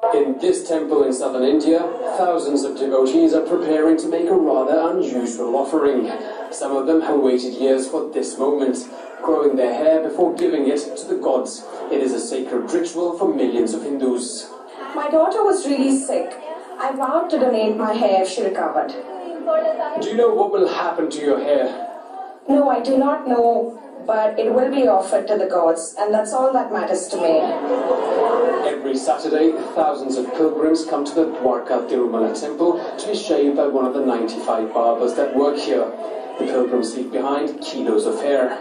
In this temple in southern India, thousands of devotees are preparing to make a rather unusual offering. Some of them have waited years for this moment, growing their hair before giving it to the gods. It is a sacred ritual for millions of Hindus. My daughter was really sick. I vowed to donate my hair if she recovered. Do you know what will happen to your hair? No, I do not know, but it will be offered to the gods, and that's all that matters to me. Every Saturday, thousands of pilgrims come to the Dwarka Tirumala temple to be shaved by one of the 95 barbers that work here. The pilgrims leave behind kilos of hair.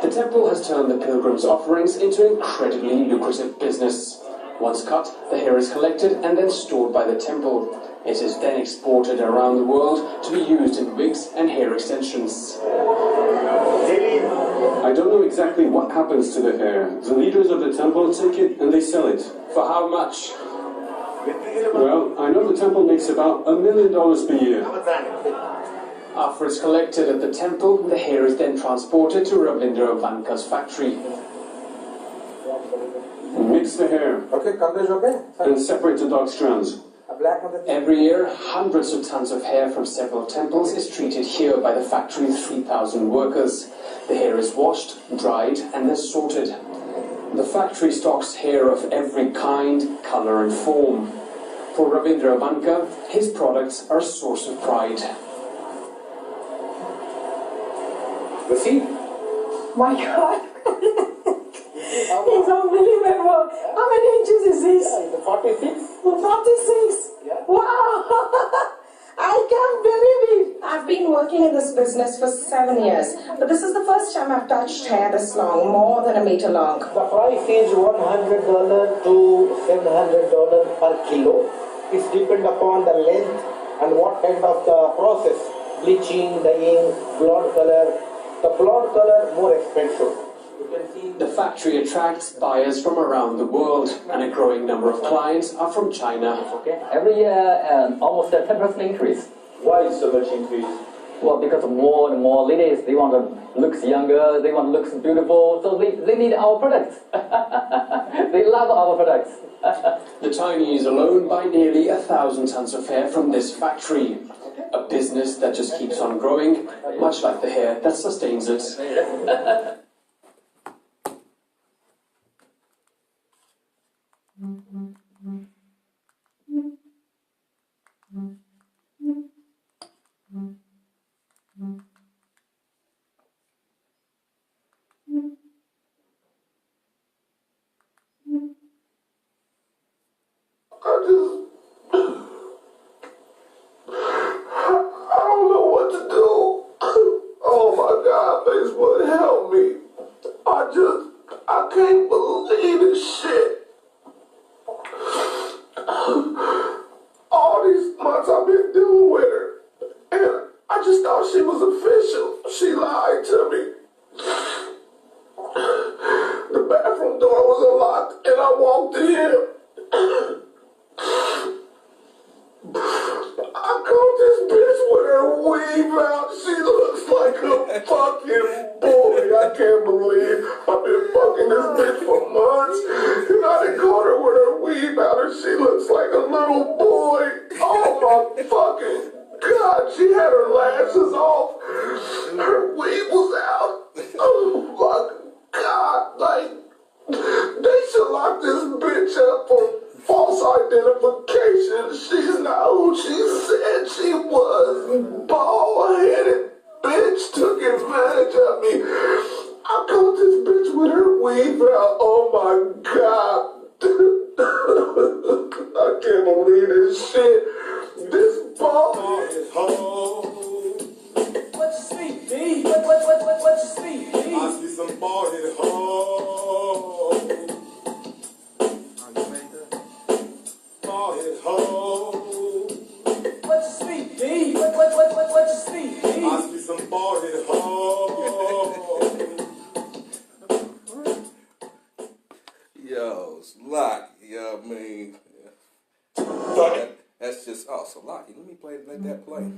The temple has turned the pilgrims' offerings into an incredibly lucrative business. Once cut, the hair is collected and then stored by the temple. It is then exported around the world to be used in wigs and hair extensions. I don't know exactly what happens to the hair. The leaders of the temple take it and they sell it. For how much? Well, I know the temple makes about $1 million per year. After it's collected at the temple, the hair is then transported to Ravindra Vanka's factory. Mix the hair and separate the dark strands. Every year, hundreds of tons of hair from several temples is treated here by the factory's 3,000 workers. The hair is washed, dried, and then sorted. The factory stocks hair of every kind, color, and form. For Ravindra Vanka, his products are a source of pride. My God! It's unbelievable! How many inches is this? 46. 46! Yeah. Wow! I can't believe it! I've been working in this business for 7 years, but this is the first time I've touched hair this long, more than a meter long. The price is $100 to $700 per kilo. It depends upon the length and what kind of the process. Bleaching, dyeing, blonde color. The blonde color more expensive. You can see The factory attracts buyers from around the world, and a growing number of clients are from China. Okay. Every year, almost a 10% increase. why is so much increase? Well, because more and more ladies, they want to look younger, they want to look beautiful, so they need our products. They love our products. The Chinese alone buy nearly 1,000 tons of hair from this factory. A business that just keeps on growing, much like the hair that sustains it. I don't know what to do. Oh my God, Facebook, help me. I can't believe this shit. All these months I've been dealing with her, and I just thought she was official. She lied to me. The bathroom door was unlocked, and I walked in. I caught this bitch with her weave out. She looks like a fucking boy. I can't believe I've been fucking this bitch for months, and I done caught her with her weave out, and she looks like a little boy. Oh my fucking God, she had her lashes off. Her weave was out. Oh my God, like, they should lock this bitch up for false identification. She's not who she said she was. Bald-headed bitch took advantage of me. I caught this bitch with her weave out. Oh my God. I can't believe this shit. This bald-headed hoe. What you see, D? What you see, D? I see some bald-headed hoe. Bald-headed hoe. What you see, D? What you see, D? I see some bald-headed hoe. Yo, Slocky, yo, I mean, that's just, oh, Slocky, let me play, let that play.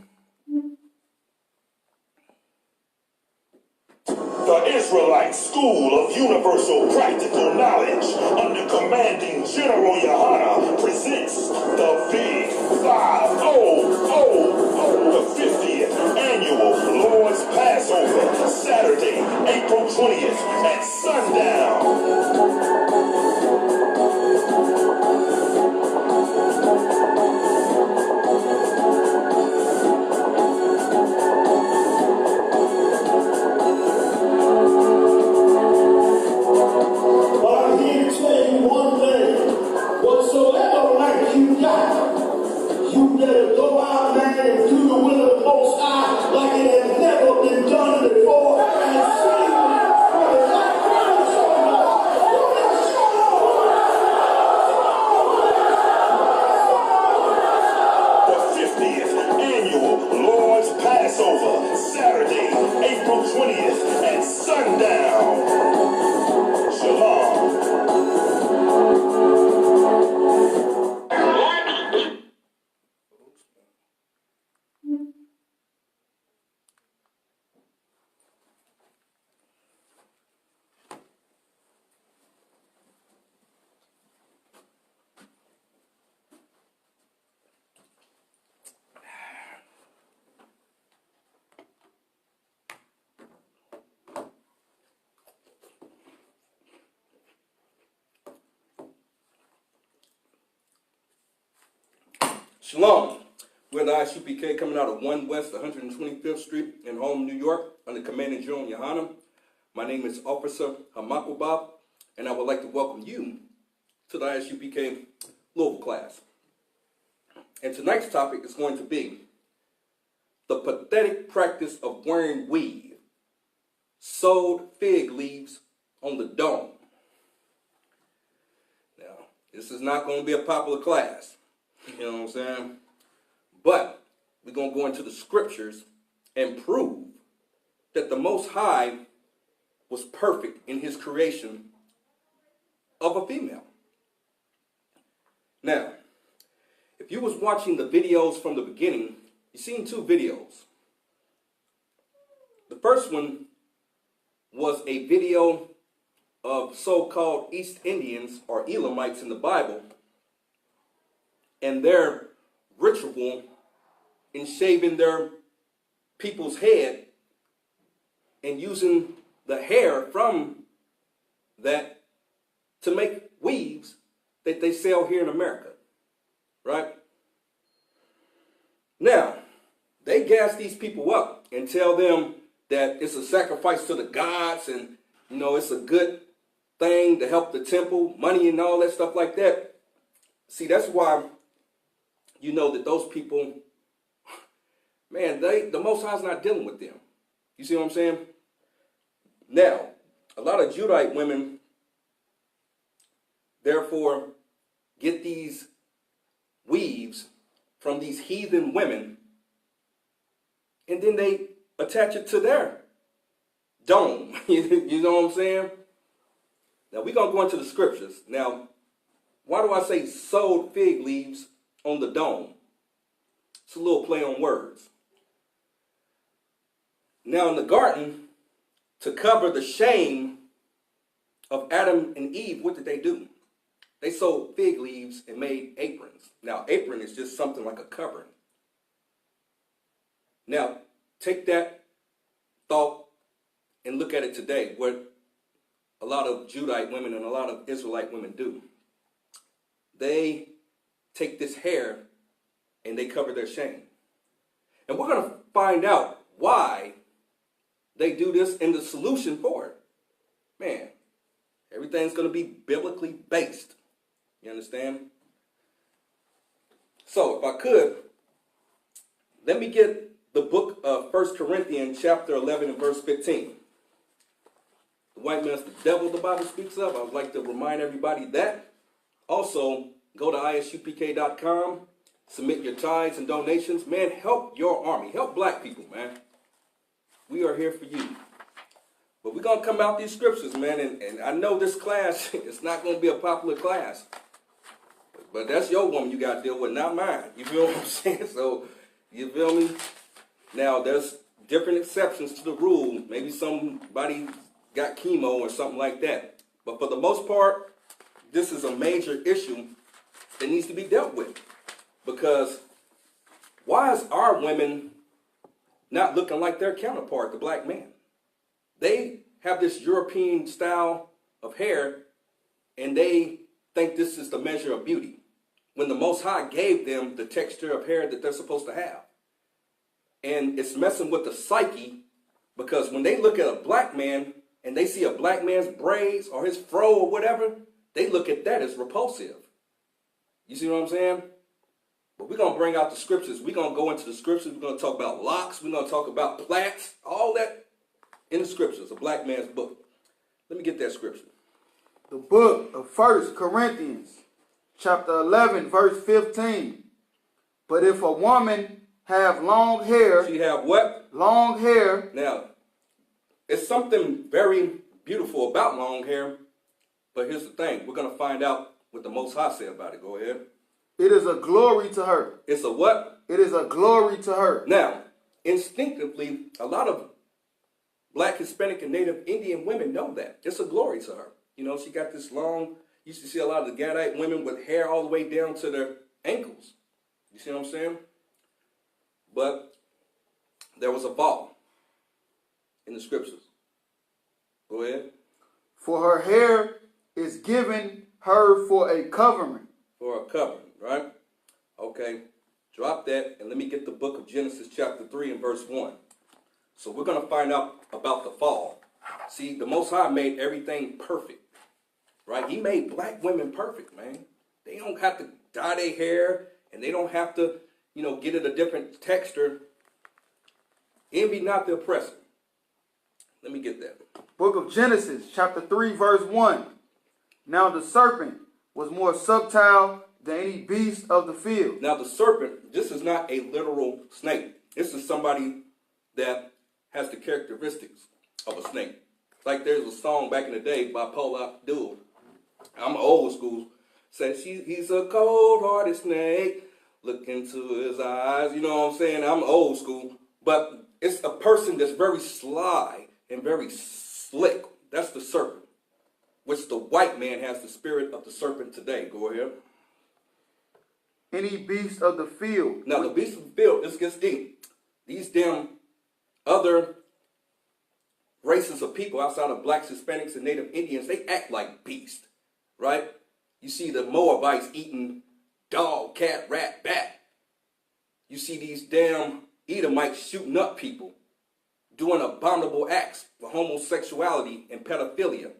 The Israelite School of Universal Practical Knowledge, under commanding General Yahanna, presents the Big 5-0, the 50th Annual Lord's Passover, Saturday, April 20th at sundown. Whatsoever right you got, you better go out there and do the will of the Most High like it has never been done before. And see what the light comes The 50th Annual Lord's Passover, Saturday, April 20th at sundown. Shalom. Shalom. We're the I.S.U.P.K. coming out of 1 West 125th Street in Holm, New York, under commanding General Yahanna. My name is Officer Hamakubab, and I would like to welcome you to the I.S.U.P.K. Louisville class. And tonight's topic is going to be the pathetic practice of wearing weave, sewed fig leaves on the dome. Now, this is not going to be a popular class. You know what I'm saying? But we're going to go into the scriptures and prove that the Most High was perfect in his creation of a female. Now, if you was watching the videos from the beginning, you seen two videos. The first one was a video of so-called East Indians or Elamites in the Bible and their ritual in shaving their people's head and using the hair from that to make weaves that they sell here in America, right? Now, they gas these people up and tell them that it's a sacrifice to the gods and, you know, it's a good thing to help the temple, money and all that stuff like that. See, that's why you know that those people, man, the Most High's not dealing with them. You see what I'm saying? Now, a lot of Judite women, therefore, get these weaves from these heathen women, and then they attach it to their dome. You know what I'm saying? Now, we're going to go into the scriptures. Now, why do I say sewed fig leaves on the dome? It's a little play on words. Now in the garden, to cover the shame of Adam and Eve, what did they do? They sewed fig leaves and made aprons. Now apron is just something like a covering. Now take that thought and look at it today, what a lot of Judite women and a lot of Israelite women do. They take this hair and they cover their shame. And we're going to find out why they do this and the solution for it. Man, everything's going to be biblically based. You understand? So if I could, let me get the book of 1 Corinthians chapter 11 and verse 15. The white man's the devil the Bible speaks of. I would like to remind everybody that. Also, go to ISUPK.com, submit your tithes and donations. Man, help your army. Help black people, man. We are here for you. But we're going to come out these scriptures, man. And I know this class, it's not going to be a popular class. But that's your woman you got to deal with, not mine. You feel what I'm saying? So, you feel me? Now, there's different exceptions to the rule. Maybe somebody got chemo or something like that. But for the most part, this is a major issue that needs to be dealt with. Because why is our women not looking like their counterpart, the black man? They have this European style of hair, and they think this is the measure of beauty, when the Most High gave them the texture of hair that they're supposed to have. And it's messing with the psyche, because when they look at a black man and they see a black man's braids or his fro or whatever, they look at that as repulsive. You see what I'm saying? But we're going to bring out the scriptures. We're going to go into the scriptures. We're going to talk about locks. We're going to talk about plaits, all that in the scriptures, a black man's book. Let me get that scripture. The book of 1 Corinthians, chapter 11, verse 15. But if a woman have long hair... She have what? Long hair. Now, it's something very beautiful about long hair, but here's the thing. We're going to find out what the Most High said about it. Go ahead. It is a glory to her. It's a what? It is a glory to her. Now, instinctively, a lot of black, Hispanic, and Native Indian women know that. It's a glory to her. You know, she got this long, you used to see a lot of the Gadite women with hair all the way down to their ankles. You see what I'm saying? But there was a fall in the scriptures. Go ahead. For her hair is given her for a covering. For a covering, right? Okay. Drop that and let me get the book of Genesis chapter 3 and verse 1. So we're going to find out about the fall. See, the Most High made everything perfect, right? He made black women perfect, man. They don't have to dye their hair, and they don't have to, you know, get it a different texture. Envy not the oppressor. Let me get that. Book of Genesis, chapter 3, verse 1. Now the serpent was more subtle than any beast of the field. Now the serpent, this is not a literal snake. This is somebody that has the characteristics of a snake. Like there's a song back in the day by Paul Abdul. I'm old school. Says he's a cold-hearted snake. Look into his eyes. You know what I'm saying? I'm old school. But it's a person that's very sly and very slick. That's the serpent. Which the white man has the spirit of the serpent today. Go ahead. Any beast of the field. Now the beast of the field, this gets deep. These damn other races of people outside of blacks, Hispanics, and Native Indians, they act like beasts, right? You see the Moabites eating dog, cat, rat, bat. You see these damn Edomites shooting up people, doing abominable acts for homosexuality and pedophilia.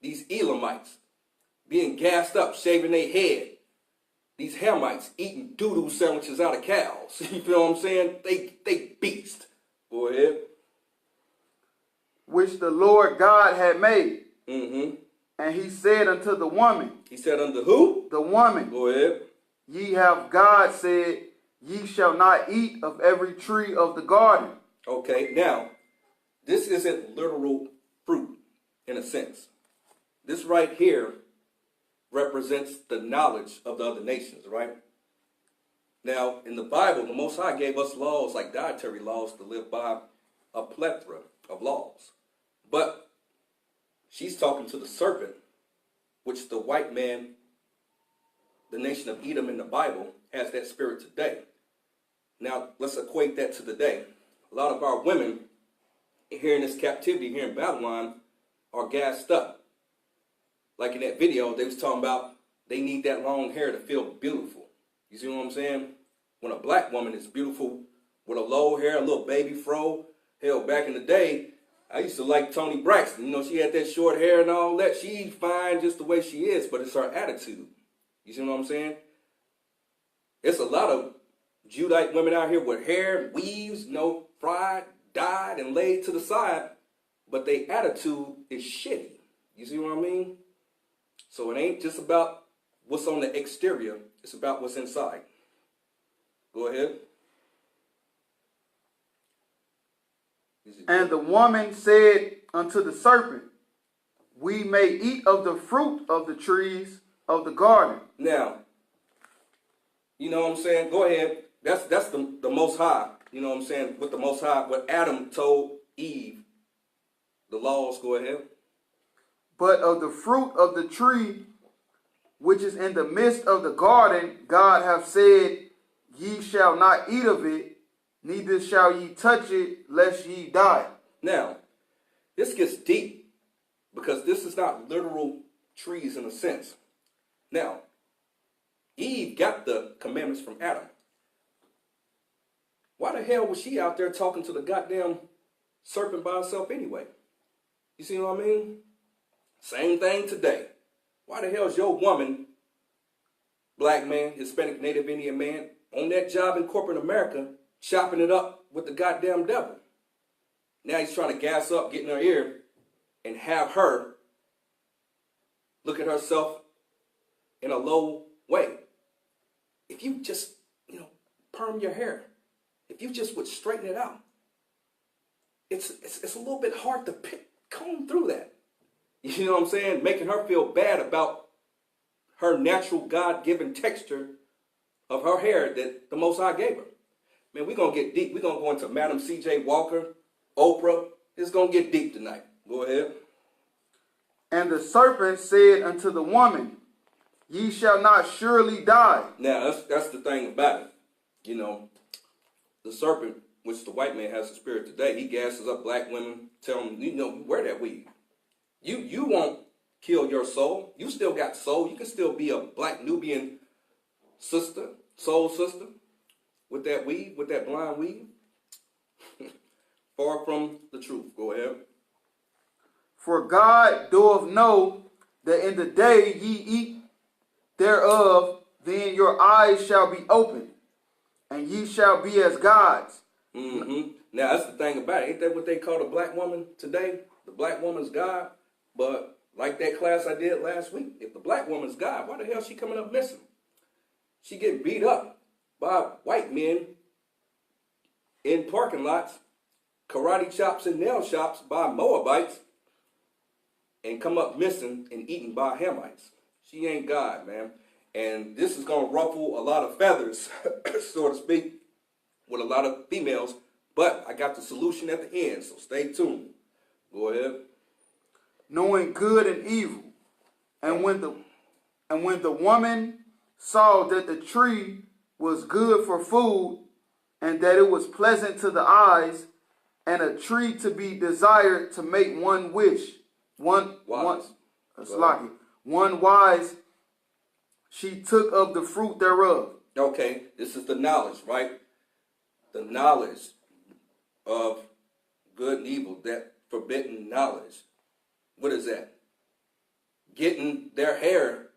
These Elamites being gassed up, shaving their head. These Hamites eating doo-doo sandwiches out of cows. You feel what I'm saying? They beast. Go ahead. Which the Lord God had made. Mm-hmm. And he said unto the woman. He said unto who? The woman. Go ahead. Ye have God said, ye shall not eat of every tree of the garden. Okay, now, this isn't literal fruit in a sense. This right here represents the knowledge of the other nations, right? Now, in the Bible, the Most High gave us laws like dietary laws to live by, a plethora of laws. But she's talking to the serpent, which the white man, the nation of Edom in the Bible, has that spirit today. Now, let's equate that to today. A lot of our women here in this captivity here in Babylon are gassed up. Like in that video, they was talking about they need that long hair to feel beautiful. You see what I'm saying? When a black woman is beautiful with a low hair, a little baby fro. Hell, back in the day, I used to like Toni Braxton. You know, she had that short hair and all that. She's fine just the way she is, but it's her attitude. You see what I'm saying? It's a lot of Judite women out here with hair, weaves, you know, fried, dyed, and laid to the side, but their attitude is shitty. You see what I mean? So it ain't just about what's on the exterior. It's about what's inside. Go ahead. And the woman said unto the serpent, we may eat of the fruit of the trees of the garden. Now, you know what I'm saying? Go ahead. That's the Most High you know what I'm saying, with the Most High, what Adam told Eve, the laws, go ahead. But of the fruit of the tree which is in the midst of the garden, God hath said, ye shall not eat of it, neither shall ye touch it, lest ye die. Now, this gets deep, because this is not literal trees in a sense. Now, Eve got the commandments from Adam. Why the hell was she out there talking to the goddamn serpent by herself anyway? You see what I mean? Same thing today. Why the hell is your woman, black man, Hispanic, Native Indian man, on that job in corporate America, chopping it up with the goddamn devil? Now he's trying to gas up, get in her ear, and have her look at herself in a low way. If you just, perm your hair, if you just would straighten it out, it's a little bit hard to comb through that. You know what I'm saying? Making her feel bad about her natural God-given texture of her hair that the Most High gave her. Man, we're going to get deep. We're going to go into Madam C.J. Walker, Oprah. It's going to get deep tonight. Go ahead. And the serpent said unto the woman, ye shall not surely die. Now, that's the thing about it. The serpent, which the white man has the spirit today, he gasses up black women, tell them, wear that weave. You won't kill your soul. You still got soul. You can still be a black Nubian sister, soul sister, with that weave, with that blind weave. Far from the truth. Go ahead. For God doth know that in the day ye eat thereof, then your eyes shall be opened, and ye shall be as gods. Mm-hmm. Now, that's the thing about it. Ain't that what they call the black woman today? The black woman's God. But like that class I did last week, if the black woman's God, why the hell is she coming up missing? She get beat up by white men in parking lots, karate chops and nail shops by Moabites, and come up missing and eaten by Hamites. She ain't God, man. And this is going to ruffle a lot of feathers, so to speak, with a lot of females. But I got the solution at the end, so stay tuned. Go ahead. Knowing good and evil. And when the woman saw that the tree was good for food, and that it was pleasant to the eyes, and a tree to be desired to make one wise, she took of the fruit thereof. Okay, this is the knowledge, right? The knowledge of good and evil, that forbidden knowledge. What is that? Getting their hair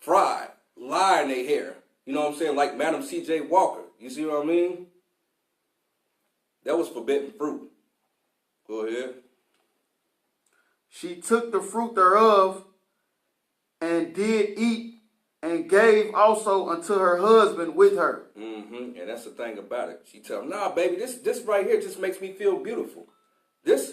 fried, lie in their hair. You know what I'm saying? Like Madam C.J. Walker. You see what I mean? That was forbidden fruit. Go ahead. She took the fruit thereof and did eat, and gave also unto her husband with her. Mm-hmm. And that's the thing about it. She tell him, nah, baby, this right here just makes me feel beautiful. This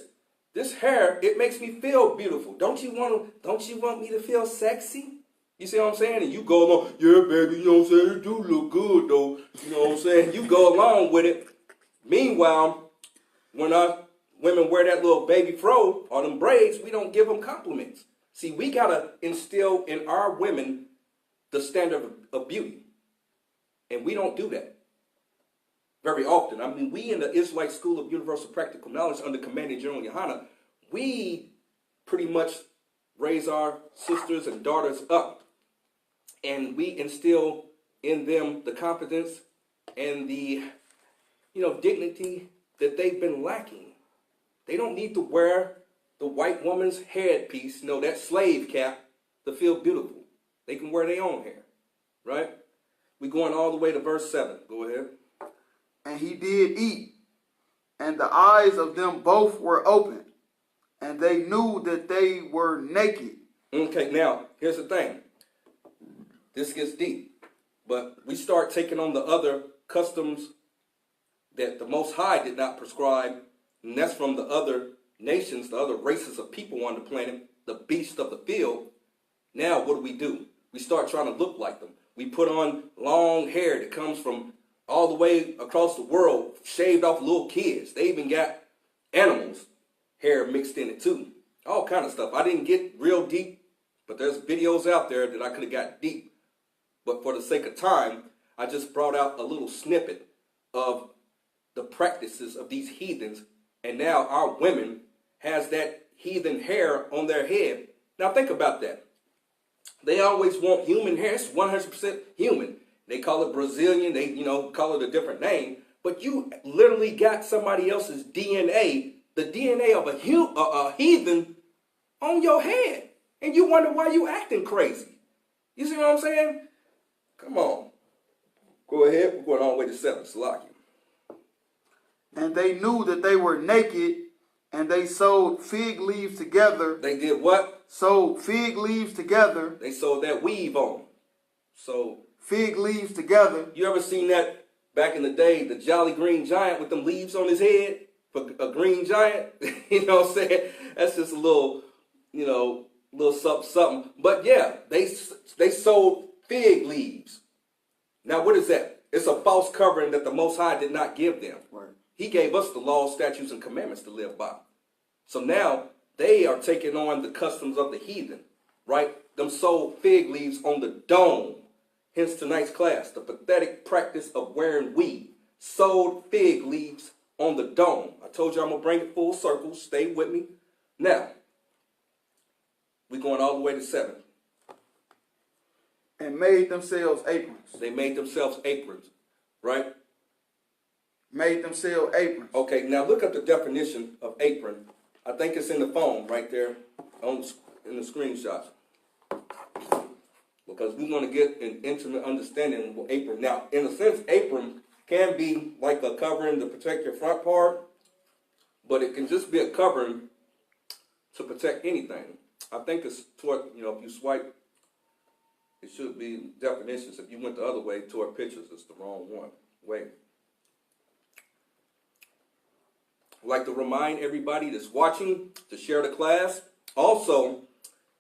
hair, it makes me feel beautiful. Don't you want me to feel sexy? You see what I'm saying? And you go along, yeah, baby, you know what I'm saying? You do look good, though. You know what I'm saying? You go along with it. Meanwhile, when our women wear that little baby fro or them braids, we don't give them compliments. See, we got to instill in our women the standard of beauty. And we don't do that very often. I mean, we in the Israelite School of Universal Practical Knowledge under Commanding General Yohanna, we pretty much raise our sisters and daughters up. And we instill in them the confidence and the, dignity that they've been lacking. They don't need to wear the white woman's headpiece, that slave cap, to feel beautiful. They can wear their own hair, right? We're going all the way to verse 7. Go ahead. And he did eat, and the eyes of them both were open, and they knew that they were naked. Okay, now, here's the thing. This gets deep, but we start taking on the other customs that the Most High did not prescribe, and that's from the other nations, the other races of people on the planet, the beasts of the field. Now, what do? We start trying to look like them. We put on long hair that comes from all the way across the world, shaved off little kids. They even got animals' hair mixed in it too. All kind of stuff. I didn't get real deep, but there's videos out there that I could have got deep. But for the sake of time, I just brought out a little snippet of the practices of these heathens. And now our women has that heathen hair on their head. Now think about that. They always want human hair. It's 100% human. They call it Brazilian. They, call it a different name. But you literally got somebody else's DNA, the DNA of a heathen, on your head. And you wonder why you acting crazy. You see what I'm saying? Come on. Go ahead. We're going all the way to 7. Salaki. And they knew that they were naked, and they sewed fig leaves together. They did what? Sewed fig leaves together. They sewed that weave on. So fig leaves together. You ever seen that back in the day, the Jolly Green Giant with them leaves on his head? For a green giant? You know what I'm saying? That's just a little, little something. But yeah, they sewed fig leaves. Now what is that? It's a false covering that the Most High did not give them. Right. He gave us the laws, statutes, and commandments to live by. So now they are taking on the customs of the heathen, right? Them sewed fig leaves on the dome. Hence tonight's class, the pathetic practice of wearing weave. Sewed fig leaves on the dome. I told you I'm going to bring it full circle. Stay with me. Now, we're going all the way to 7. And made themselves aprons. They made themselves aprons, right? Made themselves aprons. Okay, now look up the definition of apron. I think it's in the phone right there in the screenshots. Because we want to get an intimate understanding of apron. Now, in a sense, apron can be like a covering to protect your front part, but it can just be a covering to protect anything. I think it's toward, if you swipe, it should be definitions. If you went the other way toward pictures, it's the wrong way. I'd like to remind everybody that's watching to share the class. Also,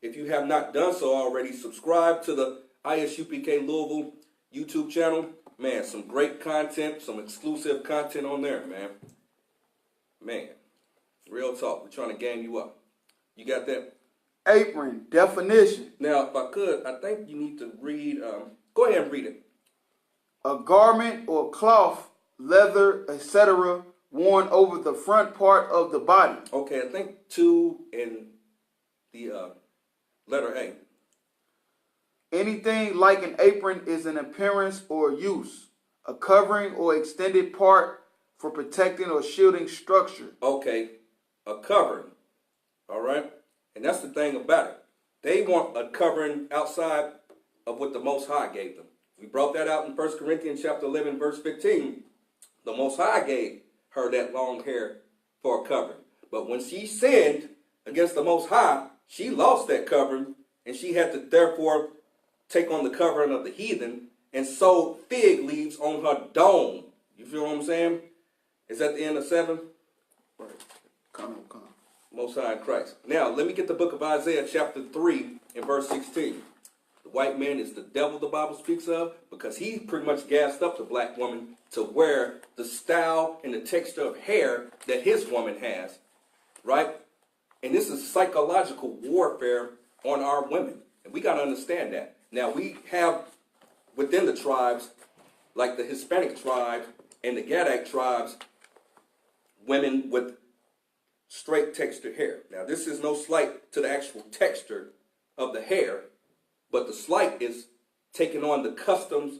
if you have not done so already, subscribe to the I.S.U.P.K. Louisville YouTube channel. Man, some great content, some exclusive content on there, man. Man, real talk. We're trying to gang you up. You got that? Apron, definition. Now, if I could, I think you need to read, go ahead and read it. A garment or cloth, leather, etc., worn over the front part of the body. Okay, I think 2 in the letter A. Anything like an apron is an appearance or use, a covering or extended part for protecting or shielding structure. Okay, a covering, all right? And that's the thing about it. They want a covering outside of what the Most High gave them. We brought that out in 1 Corinthians chapter 11, verse 15. The Most High gave her that long hair for a covering. But when she sinned against the Most High, she lost that covering, and she had to therefore take on the covering of the heathen and sew fig leaves on her dome. You feel what I'm saying? Is that the end of 7? Right. Come. Most High in Christ. Now, let me get the book of Isaiah chapter 3 and verse 16. The white man is the devil the Bible speaks of because he pretty much gassed up the black woman to wear the style and the texture of hair that his woman has, right? And this is psychological warfare on our women. And we got to understand that. Now, we have within the tribes, like the Hispanic tribe and the Gadak tribes, women with straight textured hair. Now, this is no slight to the actual texture of the hair, but the slight is taking on the customs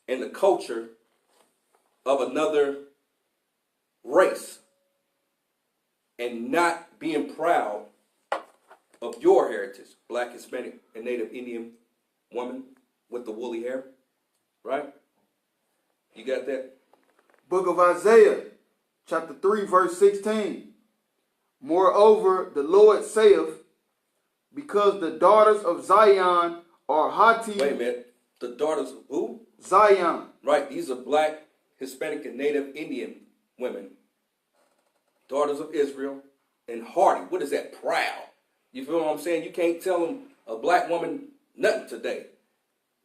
and the culture of another race and not being proud of your heritage, black, Hispanic, and Native Indian woman with the woolly hair, right? You got that? Book of Isaiah, chapter 3, verse 16. Moreover, the Lord saith, because the daughters of Zion are haughty. Wait a minute. The daughters of who? Zion. Right. These are black, Hispanic, and Native Indian women. Daughters of Israel and haughty. What is that? Proud. You feel what I'm saying? You can't tell them a black woman nothing today.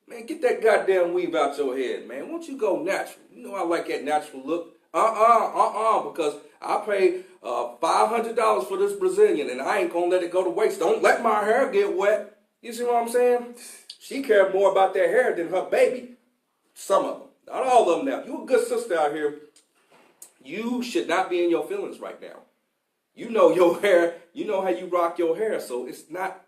Man, get that goddamn weave out your head, man. Won't you go natural? You know I like that natural look. Because I paid $500 for this Brazilian, and I ain't gonna let it go to waste. Don't let my hair get wet. You see what I'm saying? She cared more about their hair than her baby. Some of them, not all of them. Now, you a good sister out here. You should not be in your feelings right now. You know your hair. You know how you rock your hair, so it's not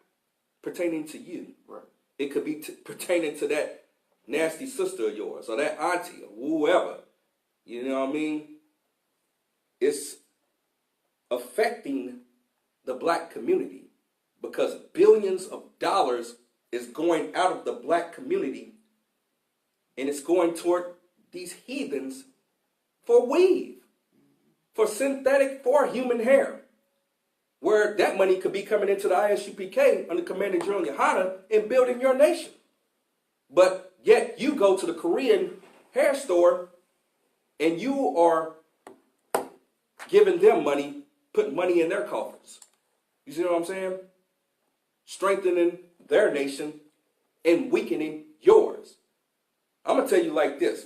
pertaining to you. Right. It could be pertaining to that nasty sister of yours or that auntie or whoever. You know what I mean? It's affecting the black community because billions of dollars is going out of the black community and it's going toward these heathens for weave, for synthetic, for human hair, where that money could be coming into the I.S.U.P.K. under Commander General Yohanna and building your nation. But yet you go to the Korean hair store and you are giving them money, putting money in their coffers. You see what I'm saying? Strengthening their nation and weakening yours. I'm going to tell you like this.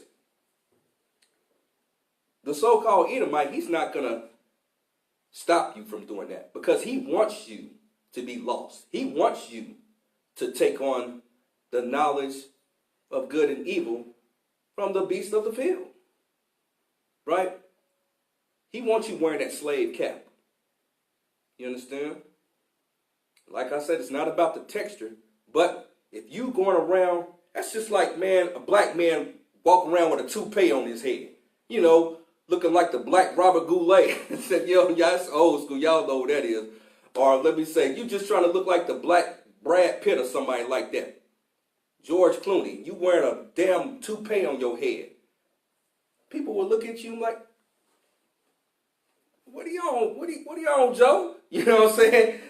The so-called Edomite, he's not going to stop you from doing that because he wants you to be lost. He wants you to take on the knowledge of good and evil from the beast of the field. Right? He wants you wearing that slave cap. You understand? Like I said, it's not about the texture, but if you going around, that's just like, man, a black man walking around with a toupee on his head. You know, looking like the black Robert Goulet. Said, yo, yeah, that's old school. Y'all know what that is. Or let me say, you just trying to look like the black Brad Pitt or somebody like that. George Clooney, you wearing a damn toupee on your head. People will look at you like, what are you on? What are you on, Joe? You know what I'm saying?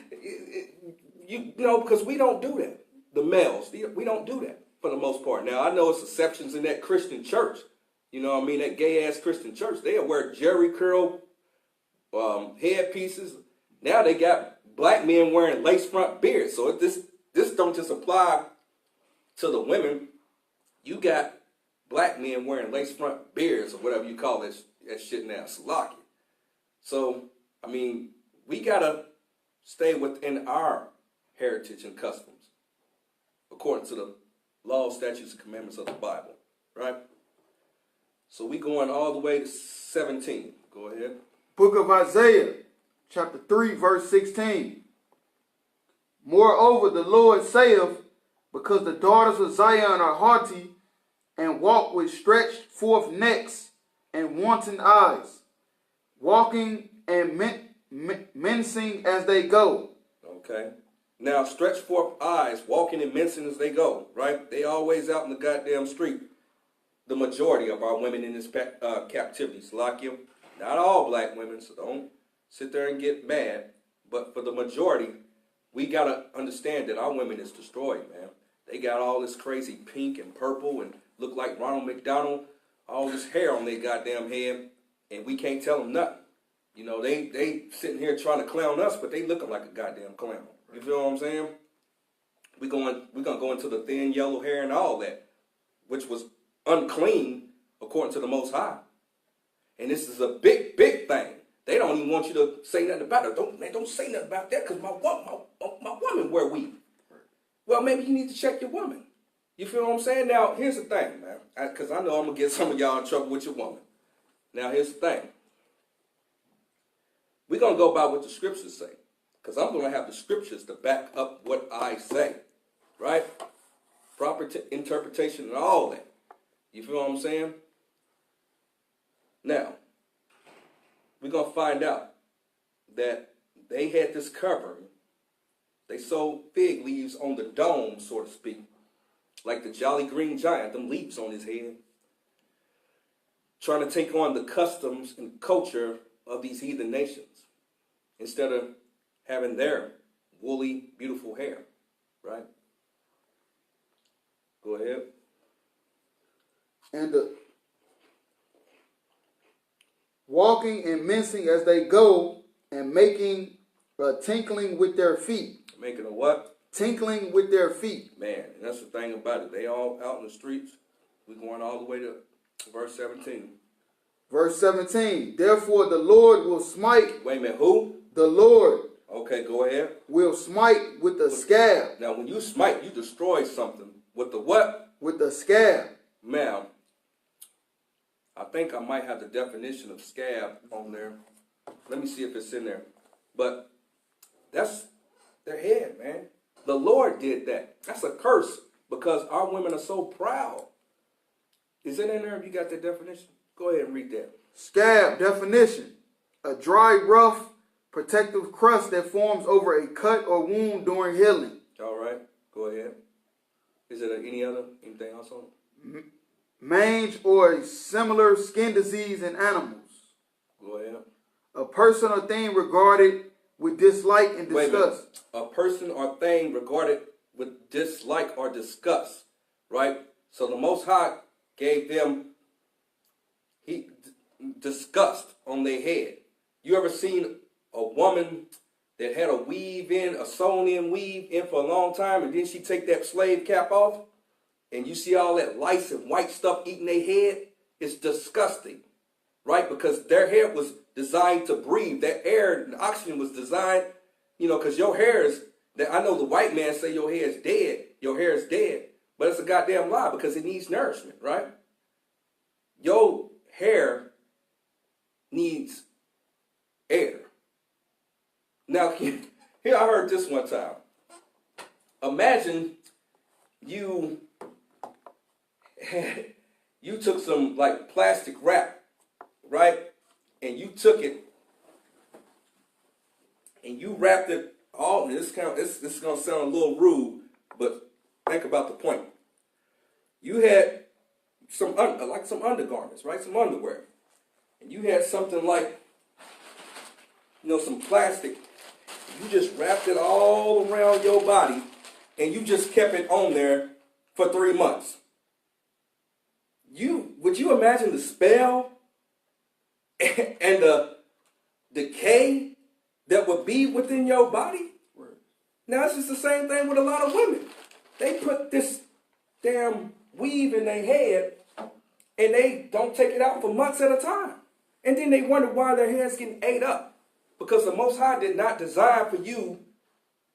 You know, because we don't do that. The males, we don't do that for the most part. Now, I know it's exceptions in that Christian church. You know what I mean? That gay-ass Christian church. They'll wear Jerry curl headpieces. Now they got black men wearing lace front beards. So if this don't just apply to the women. You got black men wearing lace front beards or whatever you call that shit now. Salaki. So, I mean, we got to stay within our heritage and customs according to the laws, statutes, and commandments of the Bible, right? So we going all the way to 17. Go ahead. Book of Isaiah, chapter 3, verse 16. Moreover, the Lord saith, because the daughters of Zion are haughty, and walk with stretched forth necks and wanton eyes, walking and mincing as they go. Okay. Now, stretch forth eyes, walking and mincing as they go, right? They always out in the goddamn street. The majority of our women in this captivity, Salakia. Not all black women, so don't sit there and get mad. But for the majority, we got to understand that our women is destroyed, man. They got all this crazy pink and purple and look like Ronald McDonald, all this hair on their goddamn head, and we can't tell them nothing. You know, they sitting here trying to clown us, but they looking like a goddamn clown. You feel what I'm saying? We're gonna go into the thin yellow hair and all that, which was unclean according to the Most High. And this is a big, big thing. They don't even want you to say nothing about it. Don't say nothing about that because my woman wear weave. Well, maybe you need to check your woman. You feel what I'm saying? Now, here's the thing, man. Because I know I'm going to get some of y'all in trouble with your woman. Now, here's the thing. We're going to go by what the scriptures say. Because I'm going to have the scriptures to back up what I say. Right? Proper interpretation and all that. You feel what I'm saying? Now, we're going to find out that they had this covering. They sewed fig leaves on the dome, so to speak. Like the Jolly Green Giant, them leaves on his head. Trying to take on the customs and culture of these heathen nations. Instead of having their woolly, beautiful hair. Right? Go ahead. And walking and mincing as they go, and making a tinkling with their feet. Making a what? tinkling with their feet. Man, and that's the thing about it. They all out in the streets. We're going all the way to verse 17. Verse 17, therefore the Lord will smite. Wait a minute, who? The Lord. Okay, go ahead. Will smite with the scab. Now, when you smite, you destroy something. With the what? With the scab. Ma'am, I think I might have the definition of scab on there. Let me see if it's in there. But that's their head, man. The Lord did that. That's a curse because our women are so proud. Is it in there if you got that definition? Go ahead and read that. Scab, definition. A dry, rough, protective crust that forms over a cut or wound during healing. All right, go ahead. Is it anything else on it? Mange or a similar skin disease in animals. Go ahead. A person or thing regarded with dislike and disgust. A person or thing regarded with dislike or disgust, right? So the Most High gave them disgust on their head. You ever seen a woman that had a sewn in weave in for a long time, and then she take that slave cap off, and you see all that lice and white stuff eating their head? It's disgusting, right? Because their hair was designed to breathe. That air and oxygen was designed, because your hair is, I know the white man say your hair is dead. Your hair is dead. But it's a goddamn lie because it needs nourishment, right? Your hair needs air. Now, here I heard this one time. Imagine you took some like plastic wrap, right? And you took it and you wrapped it all. This is going to sound a little rude, but think about the point. You had some undergarments, right? Some underwear. And you had something like, some plastic. You just wrapped it all around your body and you just kept it on there for 3 months. Would you imagine the spell and the decay that would be within your body? Now it's just the same thing with a lot of women. They put this damn weave in their head and they don't take it out for months at a time. And then they wonder why their hair's getting ate up. Because the Most High did not design for you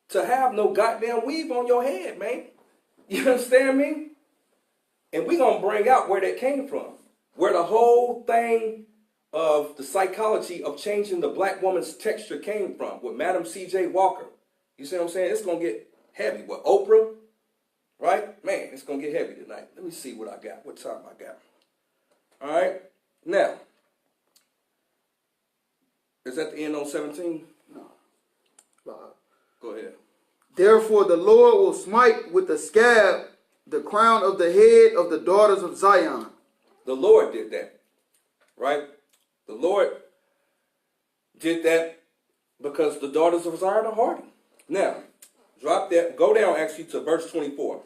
to have no goddamn weave on your head, man. You understand me? And we're going to bring out where that came from. Where the whole thing of the psychology of changing the black woman's texture came from. With Madam C.J. Walker. You see what I'm saying? It's going to get heavy. With Oprah, right? Man, it's going to get heavy tonight. Let me see what I got. What time I got. All right. Now, is that the end on 17? No. Go ahead. Therefore the Lord will smite with the scab the crown of the head of the daughters of Zion. The Lord did that, right? The Lord did that because the daughters of Zion are hardy. Now, drop that. Go down actually to verse 24.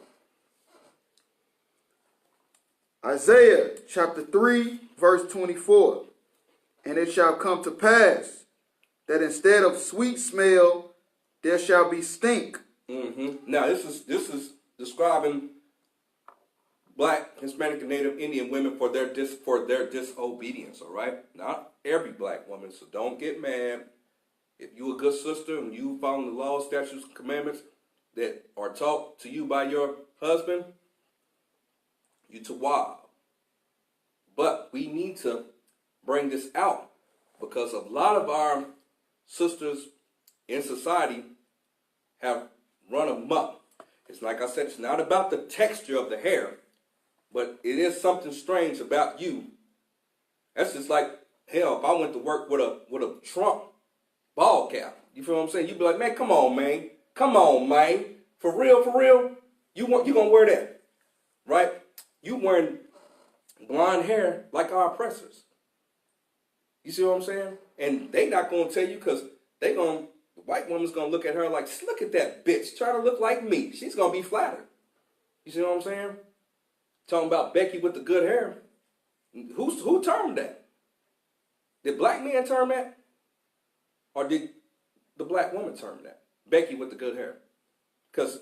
Isaiah chapter 3, verse 24. And it shall come to pass that instead of sweet smell, there shall be stink. Now, this is describing black, Hispanic, and Native Indian women for their disobedience, all right? Not every black woman, so don't get mad. If you a good sister and you follow the laws, statutes, and commandments that are taught to you by your husband, you tawab. But we need to bring this out because a lot of our sisters in society have run amok. It's like I said, it's not about the texture of the hair, but it is something strange about you. That's just like, hell, if I went to work with a Trump ball cap, you feel what I'm saying? You'd be like, man, come on, man. Come on, man. For real, you gonna wear that, right? You wearing blonde hair like our oppressors. You see what I'm saying? And they not gonna tell you because the white woman's gonna look at her like, look at that bitch trying to look like me. She's gonna be flattered. You see what I'm saying? Talking about Becky with the good hair. Who termed that? Did black men term that? Or did the black woman term that? Becky with the good hair. Because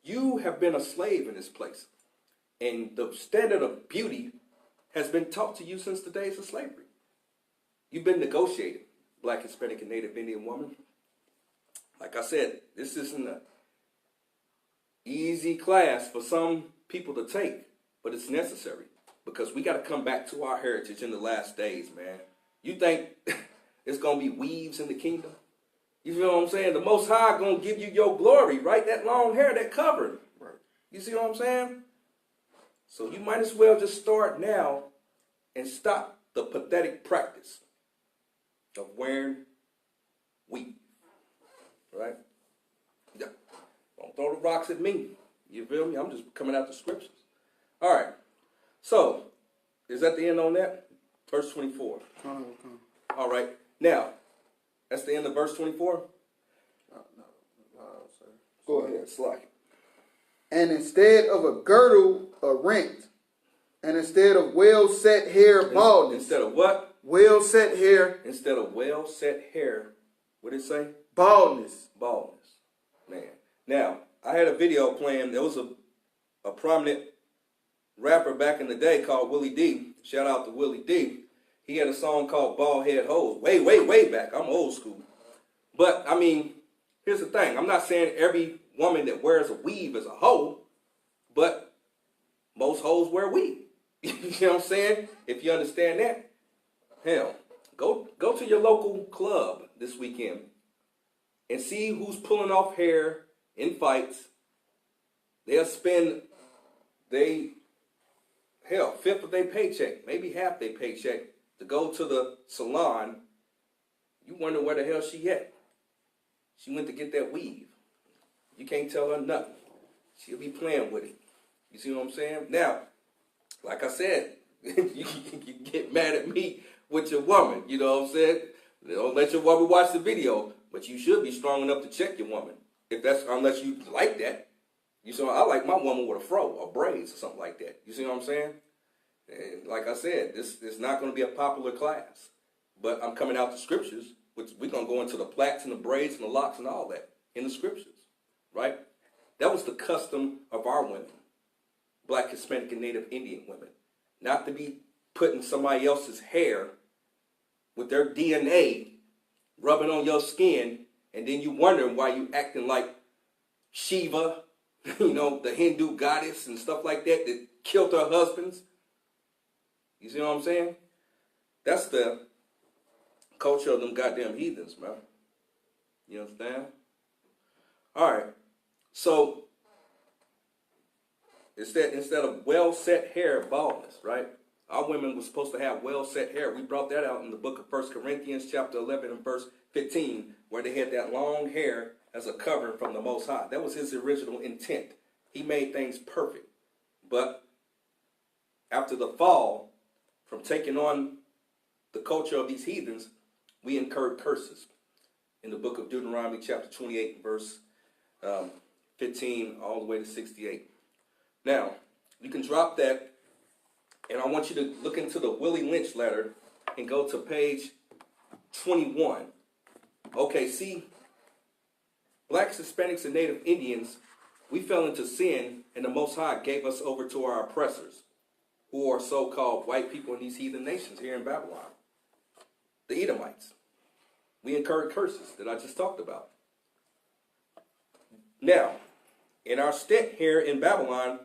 you have been a slave in this place. And the standard of beauty has been taught to you since the days of slavery. You've been negotiated, Black, Hispanic, and Native Indian woman. Like I said, this isn't an easy class for some people to take, but it's necessary because we got to come back to our heritage in the last days, man. You think it's going to be weaves in the kingdom? You feel what I'm saying? The Most High going to give you your glory, right? That long hair, that covering. Right. You see what I'm saying? So you might as well just start now and stop the pathetic practice of wearing weave. Right? Yeah. Don't throw the rocks at me. You feel me? I'm just coming out the scriptures. All right. So, is that the end on that? Verse 24. All right. Now, that's the end of verse 24? No, sir. Go ahead. Slack. And instead of a girdle, a rent. And instead of well-set hair, baldness. Instead of what? Well-set hair. Instead of well-set hair, what did it say? Baldness. Baldness. Man. Now, I had a video playing. There was a prominent rapper back in the day called Willie D. Shout out to Willie D. He had a song called Bald Head Hoes. Way back. I'm old school. But, I mean, here's the thing. I'm not saying every woman that wears a weave is a hoe, but most hoes wear weave. You know what I'm saying? If you understand that, hell, go to your local club this weekend and see who's pulling off hair in fights. They'll spend fifth of their paycheck, maybe half their paycheck, to go to the salon. You wonder where the hell she at. She went to get that weave. You can't tell her nothing. She'll be playing with it. You see what I'm saying? Now, like I said, you can get mad at me with your woman. You know what I'm saying? Don't let your woman watch the video, but you should be strong enough to check your woman. Unless you like that. You see, I like my woman with a fro or braids or something like that. You see what I'm saying? And like I said, this is not going to be a popular class. But I'm coming out the scriptures, which we're going to go into the plaits and the braids and the locks and all that in the scriptures. Right? That was the custom of our women. Black, Hispanic, and Native Indian women. Not to be putting somebody else's hair with their DNA rubbing on your skin, and then you wondering why you acting like Shiva, you know, the Hindu goddess and stuff like that killed her husbands. You see what I'm saying? That's the culture of them goddamn heathens, man. You understand? All right. So, instead of well-set hair, baldness, right? Our women were supposed to have well-set hair. We brought that out in the book of 1 Corinthians chapter 11 and verse 15, where they had that long hair as a covering from the Most High. That was his original intent. He made things perfect. But after the fall, from taking on the culture of these heathens, we incurred curses. In the book of Deuteronomy chapter 28 verse 15 all the way to 68. Now, you can drop that, and I want you to look into the Willie Lynch letter and go to page 21. Okay, see, Blacks, Hispanics, and Native Indians, we fell into sin, and the Most High gave us over to our oppressors, who are so-called white people in these heathen nations here in Babylon. The Edomites. We incurred curses that I just talked about. Now, in our stint here in Babylon,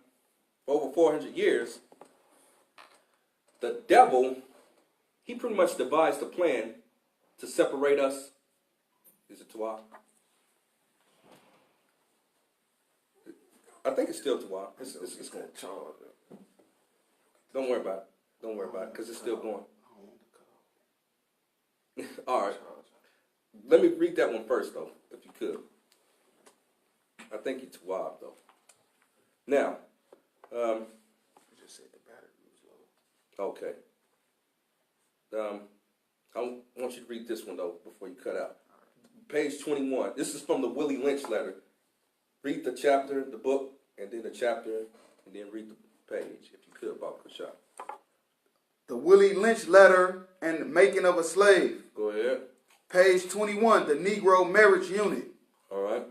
over 400 years, the devil, he pretty much devised a plan to separate us. Is it Tuah? I think it's still Tuah. It's going to charge. Don't worry about it. Don't worry about it, because it's still going. All right. Let me read that one first, though, if you could. I think it's Tuah, though. Now, you just said the battery was low. Okay. I want you to read this one, though, before you cut out. Page 21. This is from the Willie Lynch letter. Read the chapter, the book, and then the chapter, and then read the page, if you could, Bob Kushah. The Willie Lynch letter and the making of a slave. Go ahead. Page 21, the Negro marriage unit. All right.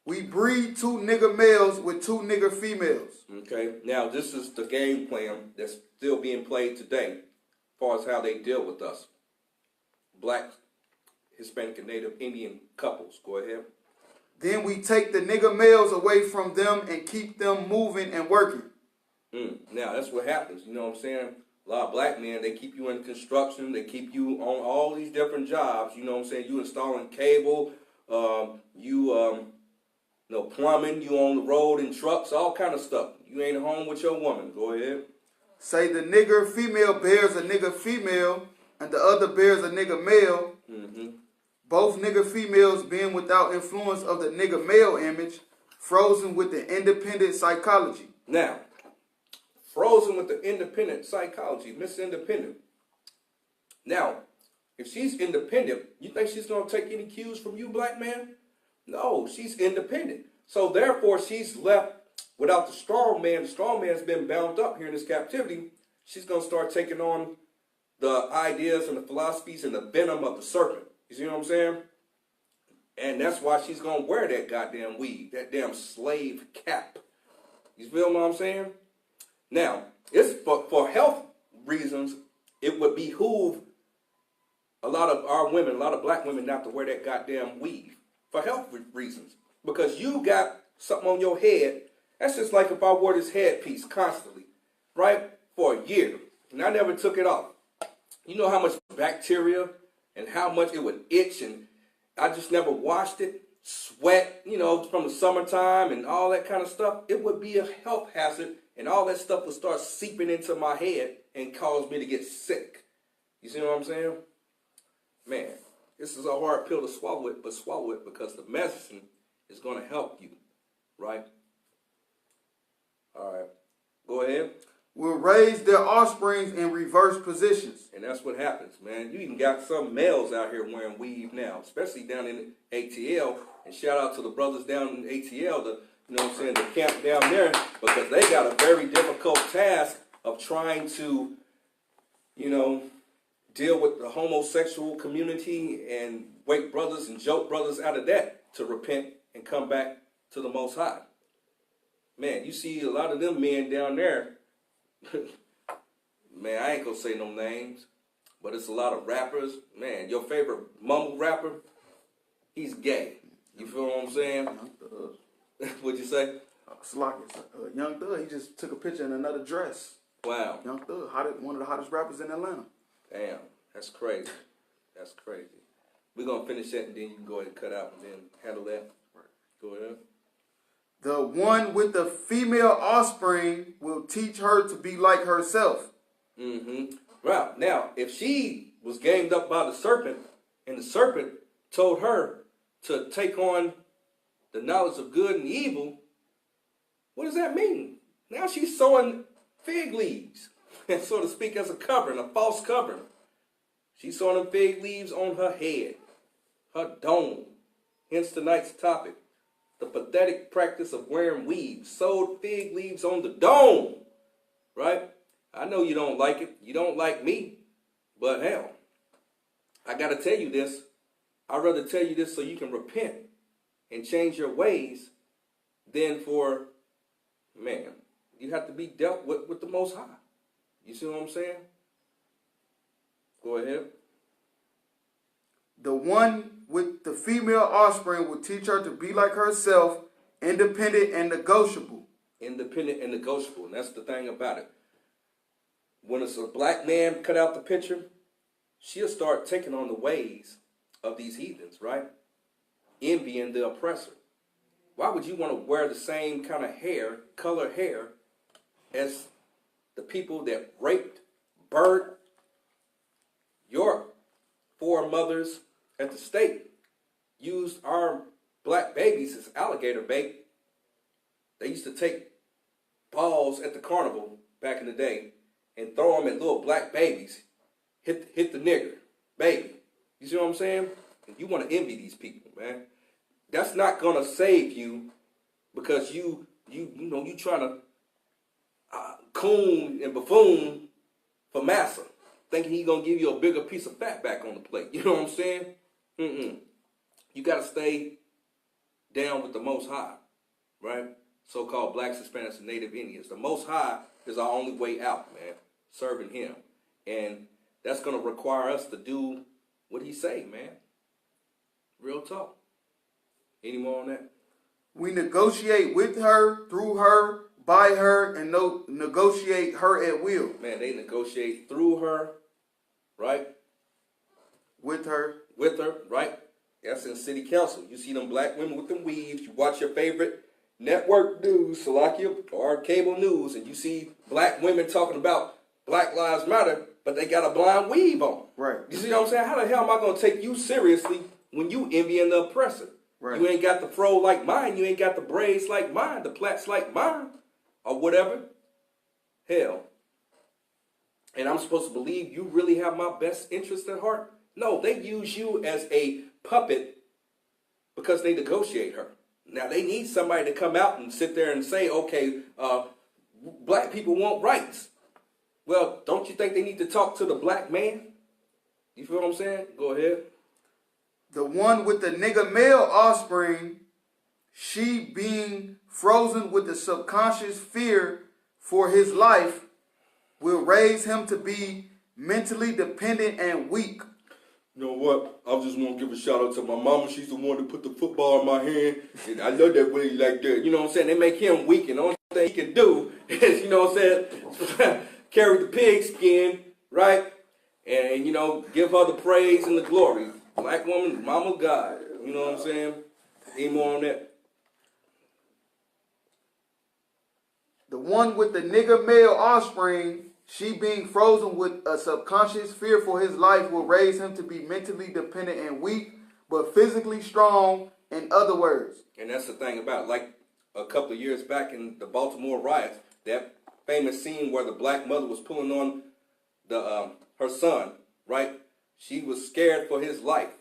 We breed 2 nigger males with 2 nigger females. Okay, now this is the game plan that's still being played today as far as how they deal with us. Black, Hispanic, and Native Indian couples. Go ahead. Then we take the nigger males away from them and keep them moving and working. Now, that's what happens. You know what I'm saying? A lot of black men, they keep you in construction. They keep you on all these different jobs. You know what I'm saying? You installing cable. Plumbing. You on the road in trucks. All kind of stuff. You ain't home with your woman. Go ahead. Say the nigger female bears a nigger female and the other bears a nigger male. Both nigger females being without influence of the nigger male image, frozen with the independent psychology. Now, frozen with the independent psychology, Miss Independent. Now, if she's independent, you think she's going to take any cues from you, black man? No, she's independent. So therefore, she's left without the strong man. The strong man's been bound up here in this captivity. She's going to start taking on the ideas and the philosophies and the venom of the serpent. You see what I'm saying? And that's why she's going to wear that goddamn weave, that damn slave cap. You feel what I'm saying? Now, it's for health reasons, it would behoove a lot of our women, a lot of black women not to wear that goddamn weave for health reasons. Because you got something on your head. That's just like if I wore this headpiece constantly, right? For a year. And I never took it off. You know how much bacteria and how much it would itch, and I just never washed it, sweat, from the summertime and all that kind of stuff. It would be a health hazard, and all that stuff would start seeping into my head and cause me to get sick. You see what I'm saying? Man, this is a hard pill to swallow it, but swallow it because the medicine is going to help you, right? All right, go ahead. Will raise their offsprings in reverse positions. And that's what happens, man. You even got some males out here wearing weave now, especially down in ATL. And shout out to the brothers down in ATL, the camp down there, because they got a very difficult task of trying to, deal with the homosexual community and wake brothers and joke brothers out of that to repent and come back to the Most High. Man, you see a lot of them men down there. Man, I ain't gonna say no names, but it's a lot of rappers. Man, your favorite mumble rapper, he's gay. You feel what I'm saying? What'd you say? Young Thug, he just took a picture in another dress. Wow. Young Thug, one of the hottest rappers in Atlanta. Damn, that's crazy. That's crazy. We're gonna finish that and then you can go ahead and cut out and then handle that. Right. Go ahead. The one with the female offspring will teach her to be like herself. Well, now, if she was gamed up by the serpent, and the serpent told her to take on the knowledge of good and evil, what does that mean? Now she's sowing fig leaves, so to speak, as a covering, a false covering. She's sowing them fig leaves on her head, her dome. Hence tonight's topic. The pathetic practice of wearing weaves, sewed fig leaves on the dome, right? I know you don't like it. You don't like me, but hell, I got to tell you this. I'd rather tell you this so you can repent and change your ways than for, man, you have to be dealt with the Most High. You see what I'm saying? Go ahead. The one with the female offspring will teach her to be like herself, independent and negotiable. Independent and negotiable. And that's the thing about it. When it's a black man cut out the picture, she'll start taking on the ways of these heathens, right? Envying the oppressor. Why would you want to wear the same kind of hair, color hair, as the people that raped, burnt your foremothers at the stake, used our black babies as alligator bait? They used to take balls at the carnival back in the day and throw them at little black babies. Hit the nigger, baby. You see what I'm saying? You want to envy these people, man. That's not gonna save you because you trying to coon and buffoon for massa, thinking he gonna give you a bigger piece of fat back on the plate. You know what I'm saying? You gotta stay down with the Most High, right? So-called blacks, Hispanics, and Native Indians. The Most High is our only way out, man, serving him. And that's going to require us to do what he say, man. Real talk. Any more on that? We negotiate with her, through her, by her, and negotiate her at will. Man, they negotiate through her, right? With her, right? That's in city council. You see them black women with them weaves. You watch your favorite network news, Salakia, or cable news, and you see black women talking about Black Lives Matter, but they got a blind weave on. Right. You see what I'm saying? How the hell am I going to take you seriously when you envying the oppressor? Right. You ain't got the fro like mine. You ain't got the braids like mine, the plaits like mine, or whatever. Hell. And I'm supposed to believe you really have my best interest at heart? No, they use you as a puppet because they negotiate her. Now, they need somebody to come out and sit there and say, okay, black people want rights. Well, don't you think they need to talk to the black man? You feel what I'm saying? Go ahead. The one with the nigger male offspring, she being frozen with the subconscious fear for his life, will raise him to be mentally dependent and weak. You know what? I just want to give a shout out to my mama. She's the one that put the football in my hand. And I love that way like that. You know what I'm saying? They make him weak, and the only thing he can do is, you know what I'm saying, carry the pig skin, right? And, you know, give her the praise and the glory. Black woman, mama God. You know what I'm saying? Any more on that? The one with the nigger male offspring, she being frozen with a subconscious fear for his life, will raise him to be mentally dependent and weak, but physically strong, in other words. And that's the thing about it. Like a couple of years back in the Baltimore riots, that famous scene where the black mother was pulling on the her son, right? She was scared for his life.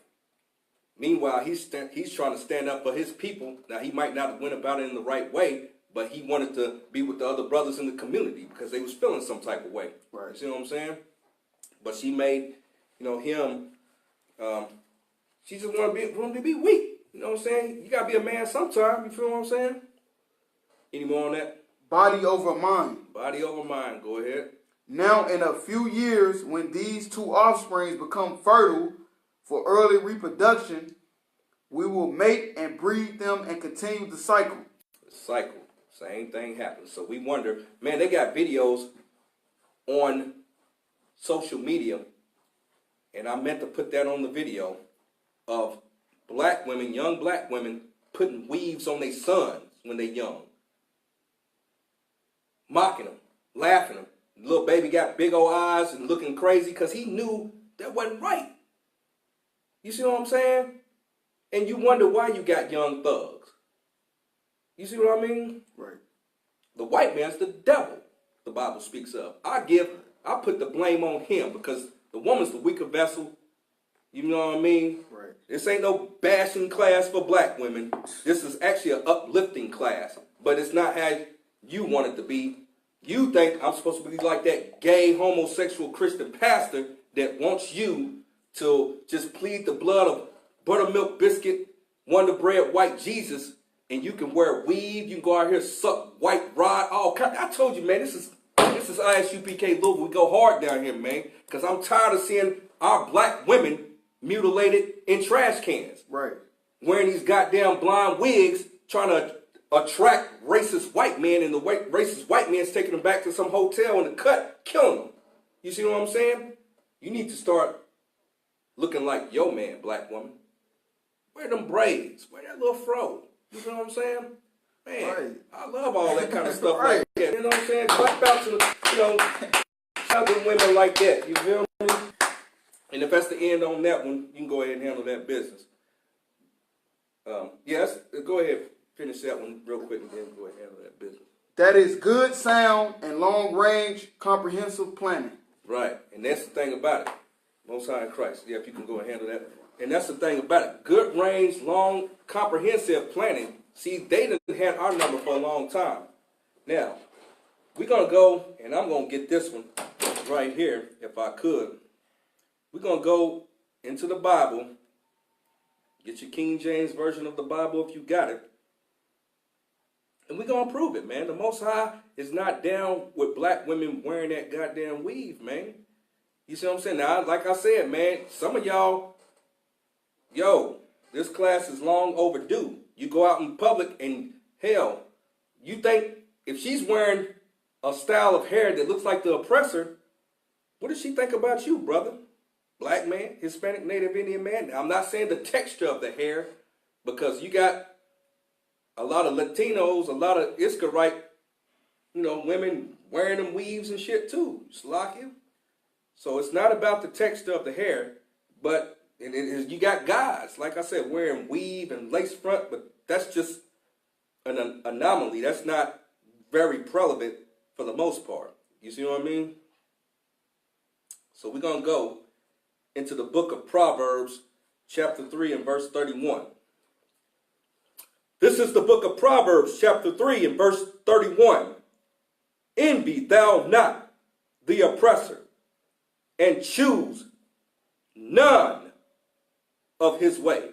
Meanwhile, he's trying to stand up for his people. Now, he might not have went about it in the right way, but he wanted to be with the other brothers in the community because they was feeling some type of way. Right. You see what I'm saying? But she made, you know, him, she just wanted him to be weak. You know what I'm saying? You got to be a man sometime. You feel what I'm saying? Any more on that? Body over mind. Body over mind. Go ahead. Now, in a few years, when these two offsprings become fertile for early reproduction, we will mate and breed them and continue the cycle. The cycle. Same thing happens. So we wonder, man, they got videos on social media, and I meant to put that on the video, of black women, young black women, putting weaves on their sons when they young. Mocking them, laughing them. The little baby got big old eyes and looking crazy because he knew that wasn't right. You see what I'm saying? And you wonder why you got young thugs. You see what I mean? Right. The white man's the devil, the Bible speaks of. I put the blame on him because the woman's the weaker vessel. You know what I mean? Right. This ain't no bashing class for black women. This is actually an uplifting class. But it's not how you want it to be. You think I'm supposed to be like that gay, homosexual Christian pastor that wants you to just plead the blood of buttermilk biscuit, Wonder Bread, white Jesus, and you can wear weave, you can go out here suck white rod, all kind. I told you, man, this is I.S.U.P.K. Louisville. We go hard down here, man, because I'm tired of seeing our black women mutilated in trash cans. Right. Wearing these goddamn blind wigs, trying to attract racist white men, and the racist white men's taking them back to some hotel in the cut, killing them. You see what I'm saying? You need to start looking like your man, black woman. Wear them braids. Wear that little fro. You know what I'm saying? Man, right. I love all that kind of stuff right. Like that. You know what I'm saying? Black belts and, you know, other women like that. You feel me? And if that's the end on that one, you can go ahead and handle that business. Yes, go ahead. Finish that one real quick and then go ahead and handle that business. That is good, sound, and long-range comprehensive planning. Right. And that's the thing about it. Most High in Christ. Yeah, if you can go and handle that. And that's the thing about it. Good range, long, comprehensive planning. See, they done had our number for a long time. Now, we're going to go, and I'm going to get this one right here, if I could. We're going to go into the Bible, Get your King James version of the Bible if you got it. And we're going to prove it, man. The Most High is not down with black women wearing that goddamn weave, man. You see what I'm saying? Now, like I said, man, some of y'all, yo, this class is long overdue. You go out in public and, hell, you think if she's wearing a style of hair that looks like the oppressor, what does she think about you, brother? Black man, Hispanic, Native Indian man. Now, I'm not saying the texture of the hair, because you got a lot of Latinos, a lot of Israelite, women wearing them weaves and shit too. Slakia. So it's not about the texture of the hair, but you got guys, like I said, wearing weave and lace front, but that's just an anomaly. That's not very prevalent for the most part. You see what I mean? So we're going to go into the book of Proverbs, chapter 3 and verse 31. This is the book of Proverbs, chapter 3 and verse 31. Envy thou not the oppressor, and choose none of his ways.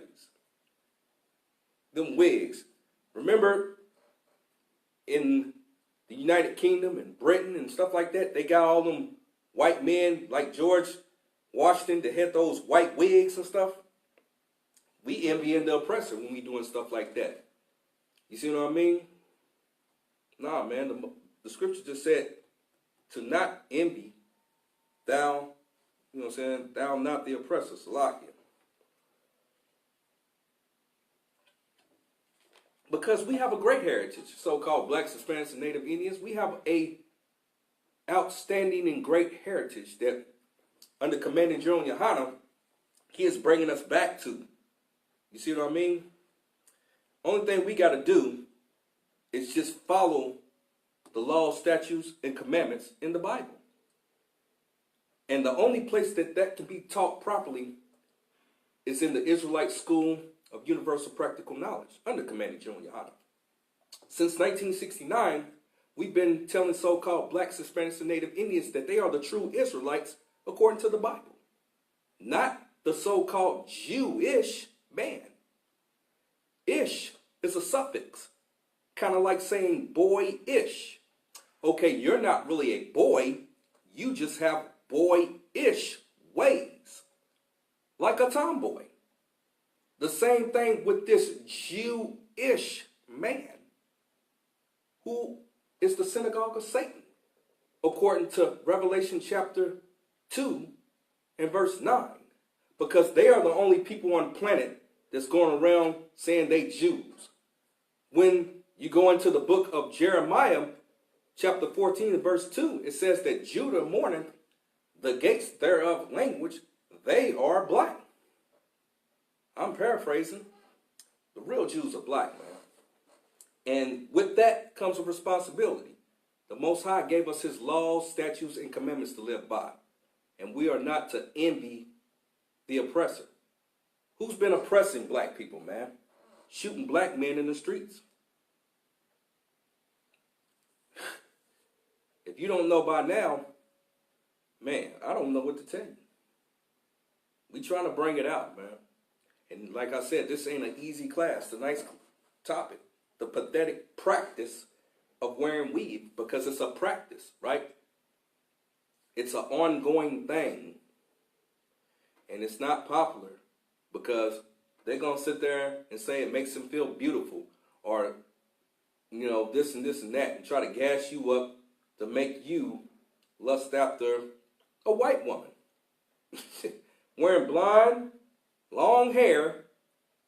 Them wigs. Remember, in the United Kingdom and Britain and stuff like that, they got all them white men like George Washington that had those white wigs and stuff. We envying the oppressor when we doing stuff like that. You see what I mean? Nah, man, the scripture just said to not envy thou, thou not the oppressor, Salakia. Because we have a great heritage, so-called blacks, Hispanics, and Native Indians. We have a outstanding and great heritage that under Commanding General Yahanna, he is bringing us back to. You see what I mean? Only thing we got to do is just follow the laws, statutes, and commandments in the Bible. And the only place that can be taught properly is in the Israelite School of Universal Practical Knowledge under Commanding General Yahanna. Since 1969, we've been telling so-called blacks, Hispanics, and Native Indians that they are the true Israelites according to the Bible, not the so-called Jewish man. Ish is a suffix, kind of like saying boy-ish. Okay, you're not really a boy, you just have boy-ish ways, like a tomboy. The same thing with this Jewish man, who is the synagogue of Satan, according to Revelation chapter 2 and verse 9, because they are the only people on the planet that's going around saying they Jews. When you go into the book of Jeremiah, chapter 14 and verse 2, it says that Judah mourneth, the gates thereof language, they are black. I'm paraphrasing. The real Jews are black, man. And with that comes a responsibility. The Most High gave us his laws, statutes, and commandments to live by. And we are not to envy the oppressor. Who's been oppressing black people, man? Shooting black men in the streets. If you don't know by now, man, I don't know what to tell you. We trying to bring it out, man. And like I said, this ain't an easy class. It's a nice topic. The pathetic practice of wearing weave, because it's a practice, right? It's an ongoing thing. And it's not popular because they're going to sit there and say it makes them feel beautiful, or, this and this and that, and try to gas you up to make you lust after a white woman. Wearing blonde, long hair,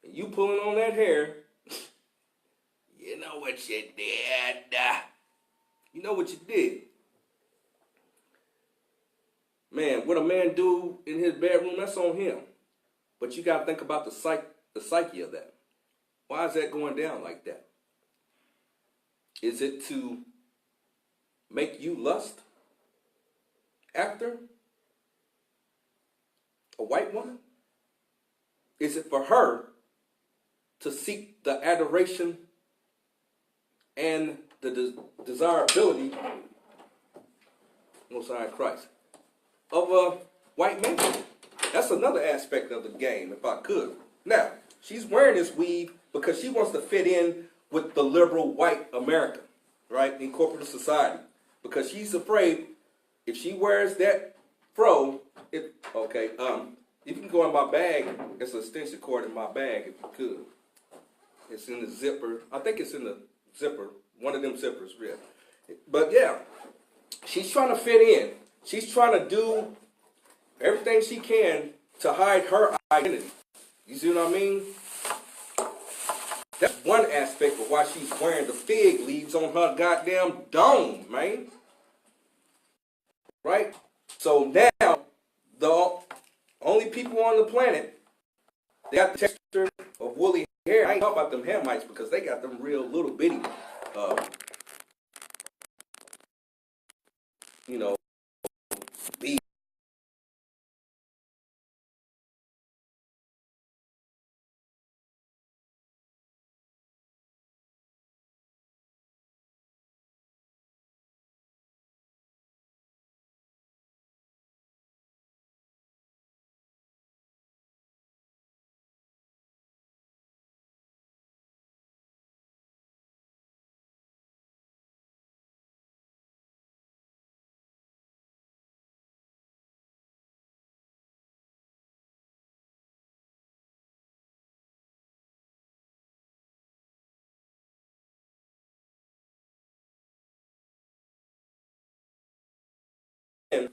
and you pulling on that hair, you know what you did. You know what you did. Man, what a man do in his bedroom, that's on him. But you got to think about the psyche of that. Why is that going down like that? Is it to make you lust after a white woman? Is it for her to seek the adoration and the desirability, Most High Christ, of a white man? That's another aspect of the game, if I could. Now, She's wearing this weave because she wants to fit in with the liberal white America, right, in corporate society. Because she's afraid if she wears that fro, you can go in my bag. It's an extension cord in my bag if you could. It's in the zipper. I think it's in the zipper. One of them zippers, yeah. But yeah, she's trying to fit in. She's trying to do everything she can to hide her identity. You see what I mean? That's one aspect of why she's wearing the fig leaves on her goddamn dome, man. Right? So now, the only people on the planet, they got the texture of woolly hair. I ain't talking about them Hamites because they got them real little bitty, beads. And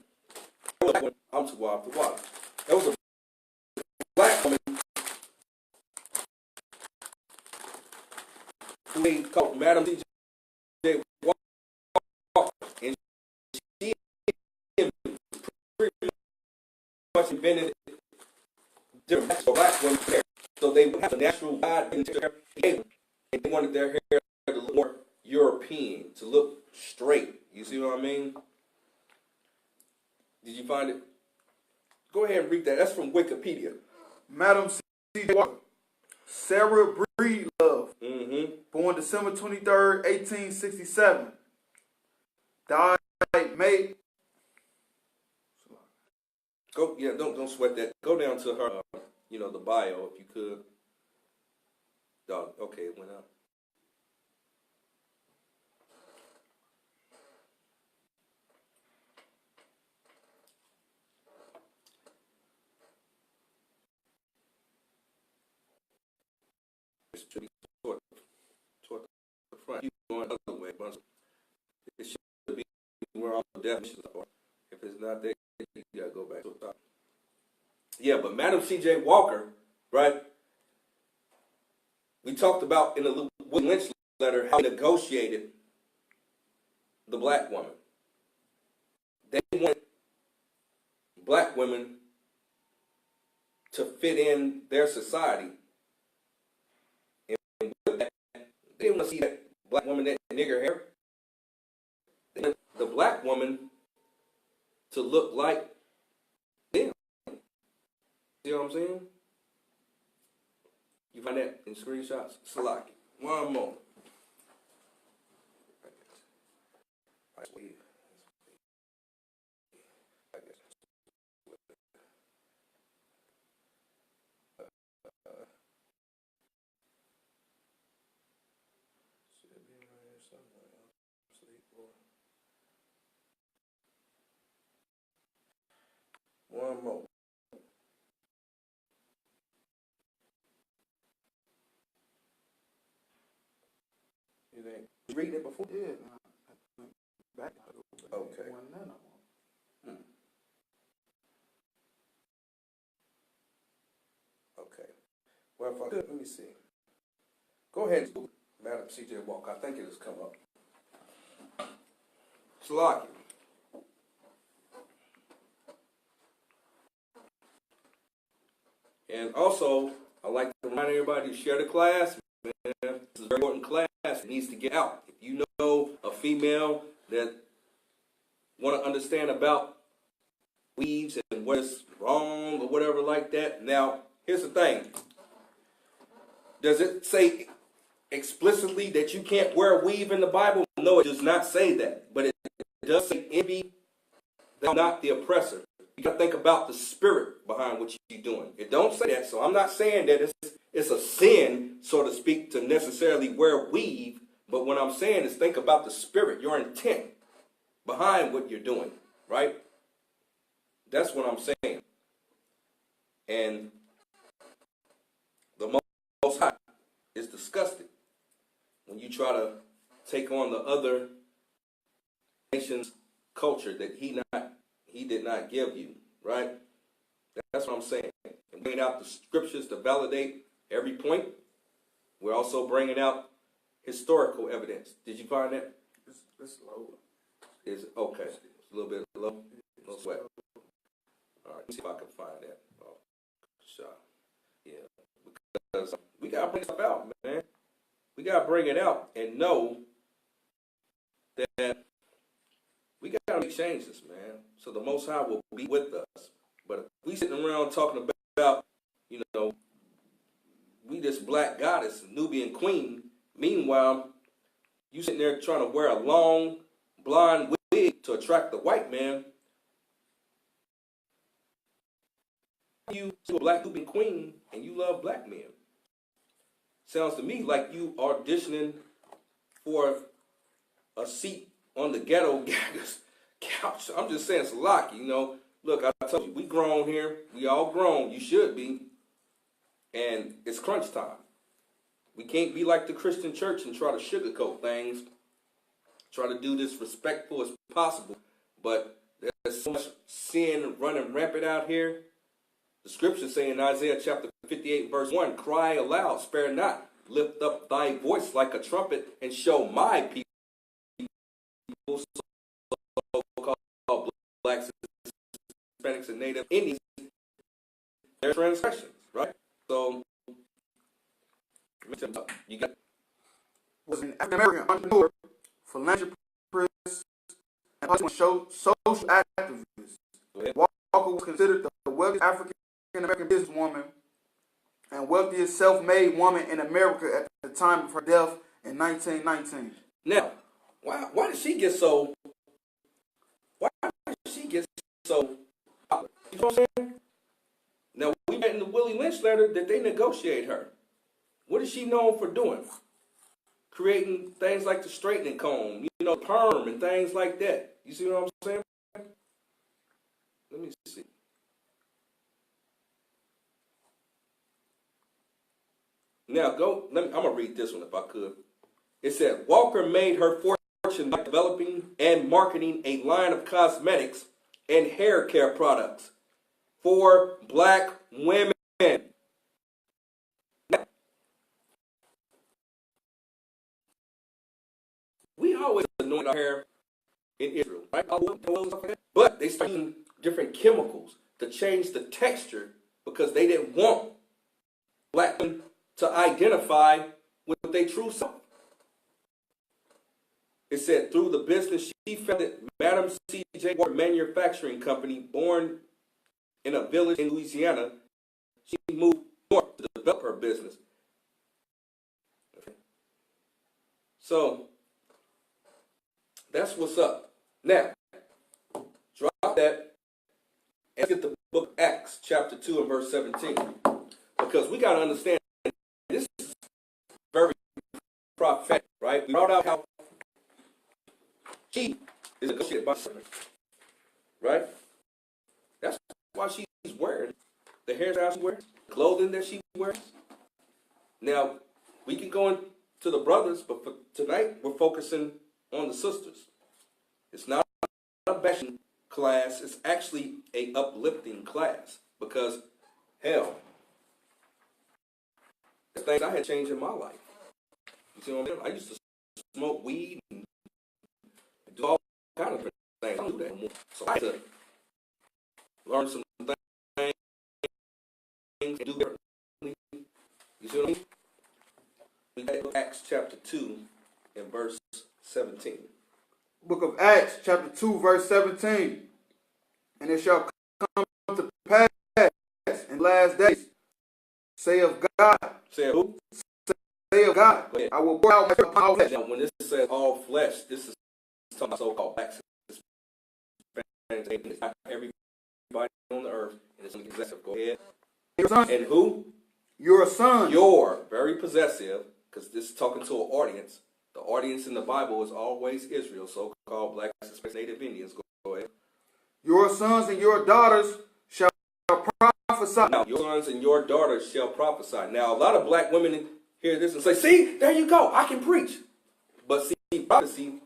I'm too wild to watch. There was a black woman who called Madam C.J. Walker, and she pretty much invented different black women's hair. So they would have a natural wide hair, and they wanted their hair to look more European, to look straight. You see what I mean? Did you find it? Go ahead and read that. That's from Wikipedia. Madam C.J. Walker, Sarah Breedlove, born December 23rd, 1867. Died May. Don't sweat that. Go down to her, the bio if you could. Okay, it went up. Toward the front. You going the other way, but it should be where all the definitions are. If it's not there, you gotta go back to the top. Yeah, but Madam C.J. Walker, right? We talked about in the Lynch letter how he negotiated the black woman. They wanted black women to fit in their society. They didn't want to see that black woman, that nigger hair. They wanted the black woman to look like them. See what I'm saying? You find that in screenshots? Salaki. One more. One more. You think you read it before? Yeah. Back. Okay. Okay. Well, if I could, let me see. Go ahead and Google Madam C.J. Walker. I think it has come up. Salaki. And also, I'd like to remind everybody to share the class. Man, this is a very important class. It needs to get out. If you know a female that want to understand about weaves and what's wrong or whatever like that. Now, here's the thing. Does it say explicitly that you can't wear a weave in the Bible? No, it does not say that. But it does say envy, thou not the oppressor. You got to think about the spirit behind what you're doing. It don't say that, so I'm not saying that it's a sin, so to speak, to necessarily wear weave. But what I'm saying is think about the spirit, your intent behind what you're doing, right? That's what I'm saying. And the Most High is disgusted when you try to take on the other nation's culture that he did not give you, right? That's what I'm saying. And bringing out the scriptures to validate every point. We're also bringing out historical evidence. Did you find that? It's low. Is it okay? It's a little bit low. No sweat. All right, let me see if I can find that. Oh, shot. Yeah, because we gotta bring stuff out, man. We gotta bring it out and know that we gotta make changes, man. So the Most High will be with us. But if we sitting around talking about, you know, we this black goddess, Nubian queen. Meanwhile, you sitting there trying to wear a long blonde wig to attract the white man. You to a black Nubian queen and you love black men. Sounds to me like you auditioning for a seat on the ghetto gagger's couch. I'm just saying, Salaki, you know. Look, I told you, we grown here. We all grown. You should be. And it's crunch time. We can't be like the Christian church and try to sugarcoat things. Try to do this respectful as possible. But there's so much sin running rampant out here. The scriptures say in Isaiah chapter 58, verse 1, cry aloud, spare not. Lift up thy voice like a trumpet and show my people, so-called blacks, Hispanics, and Native Indians, their transgressions, right? So, you got was an African American entrepreneur, philanthropist, and social activist. Walker was considered the wealthiest African American businesswoman and wealthiest self-made woman in America at the time of her death in 1919. Now, why did she get so? Why did she get so popular? You know what I'm saying? Now we read in the Willie Lynch letter that they negotiate her. What is she known for doing? Creating things like the straightening comb, you know, perm and things like that. You see what I'm saying? Let me see. Now I'm gonna read this one if I could. It said Walker made her fortune by developing and marketing a line of cosmetics and hair care products for black women. Now, we always anoint our hair in Israel, right? But they started using different chemicals to change the texture because they didn't want black women to identify with their true self. It said through the business she founded Madam C.J. Walker Manufacturing Company, born in a village in Louisiana. She moved north to develop her business. Okay. So that's what's up. Now, drop that and get the book of Acts, chapter 2 and verse 17. Because we got to understand this is very prophetic, right? We brought out how she is negotiated by servants, right? That's why she's wearing the hairstyle she wears, clothing that she wears. Now, we can go into the brothers, but for tonight, we're focusing on the sisters. It's not a bashing class. It's actually a uplifting class because, hell, there's things I had changed in my life. You see what I mean? I used to smoke weed and do all kinds of things. I don't do that anymore. So I had to learn some things and do differently. You see what I mean? We got Acts chapter 2 and verse 17. Book of Acts, chapter 2, verse 17. And it shall come to pass in the last days, say of God. Say of who? Say of God. I will pour out my spirit upon all flesh. Now, when this says all flesh, this is talking about so-called blacks. It's not everybody on the earth. And it's excessive. Go ahead. And your sons, and who? Your sons. Your, very possessive, because this is talking to an audience. The audience in the Bible is always Israel, so-called blacks, Native Indians. Go ahead. Your sons and your daughters shall prophesy. Now, your sons and your daughters shall prophesy. Now, a lot of black women hear this and say, see, there you go, I can preach. But see, prophecy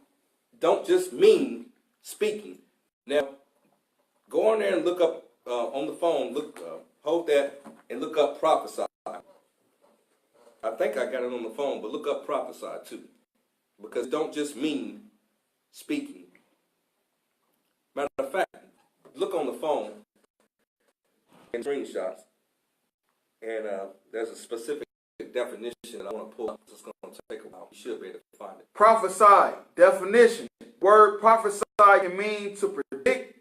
don't just mean speaking. Now, go on there and look up on the phone, hold that and look up prophesy. I think I got it on the phone, but look up prophesy too. Because it don't just mean speaking. Matter of fact, look on the phone and screenshots, and there's a specific definition that I want to pull up. It's going to take a while. You should be able to find it. Prophesy. Definition. Word prophesy can mean to predict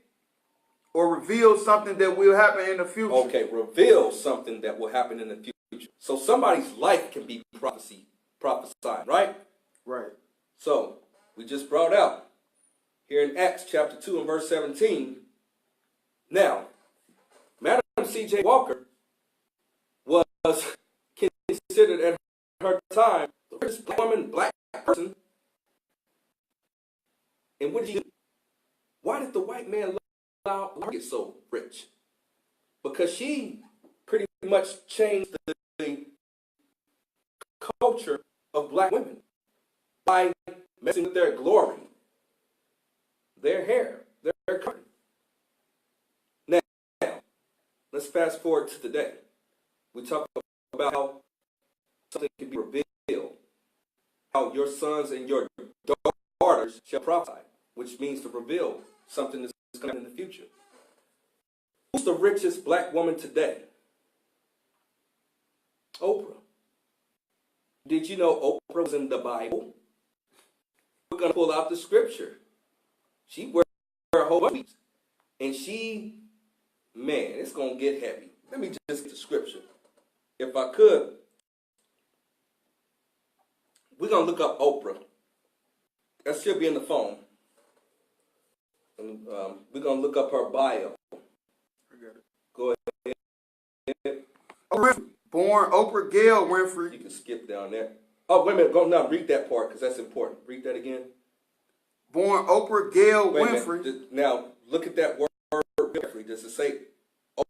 or reveal something that will happen in the future. Okay, reveal something that will happen in the future. So somebody's life can be prophesied, right? Right. So we just brought out here in Acts chapter 2 and verse 17. Now, Madam C.J. Walker was considered at her time the richest black woman, black person. And what did she do? Why did the white man allow her to get so rich? Because she pretty much changed the culture of black women by messing with their glory, their hair, their color. Now, let's fast forward to today. We talk about how something can be revealed, how your sons and your daughters shall prophesy, which means to reveal something that's coming in the future. Who's the richest black woman today? Oprah. Did you know Oprah was in the Bible? We're going to pull out the scripture. She wear a whole bunch. And she, man, it's going to get heavy. Let me just get the scripture. If I could, we're going to look up Oprah. That should be in the phone. And we're going to look up her bio. Go ahead. Born Oprah Gail Winfrey. You can skip down there. Oh, wait a minute. Go now. Read that part because that's important. Read that again. Born Oprah Gail Winfrey. Now, look at that word Winfrey. Does it say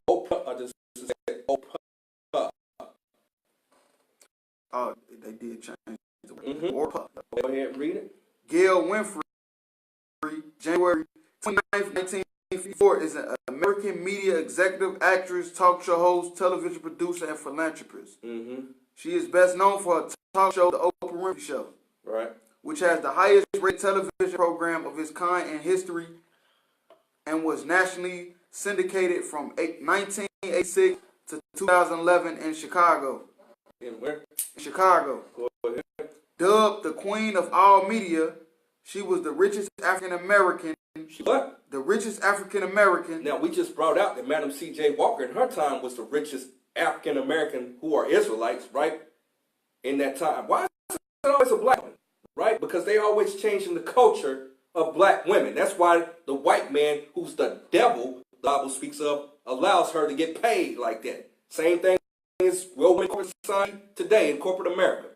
Oprah or does it say Oprah? Oh, they did change the word. Oprah. Go ahead and read it. Gail Winfrey, January 29th, 1954, is an American media executive, actress, talk show host, television producer, and philanthropist. She is best known for her talk show, The Oprah Winfrey Show, right, which has the highest rated television program of its kind in history and was nationally syndicated from 1986 to 2011 in Chicago. In where? In Chicago. Go ahead. Dubbed the Queen of All Media, she was the richest African American. What? The richest African American. Now, we just brought out that Madam C.J. Walker in her time was the richest African American who are Israelites, right? In that time. Why is it always a black one? Right? Because they always changing the culture of black women. That's why the white man, who's the devil, the Bible speaks of, allows her to get paid like that. Same thing is well in corporate society today in corporate America.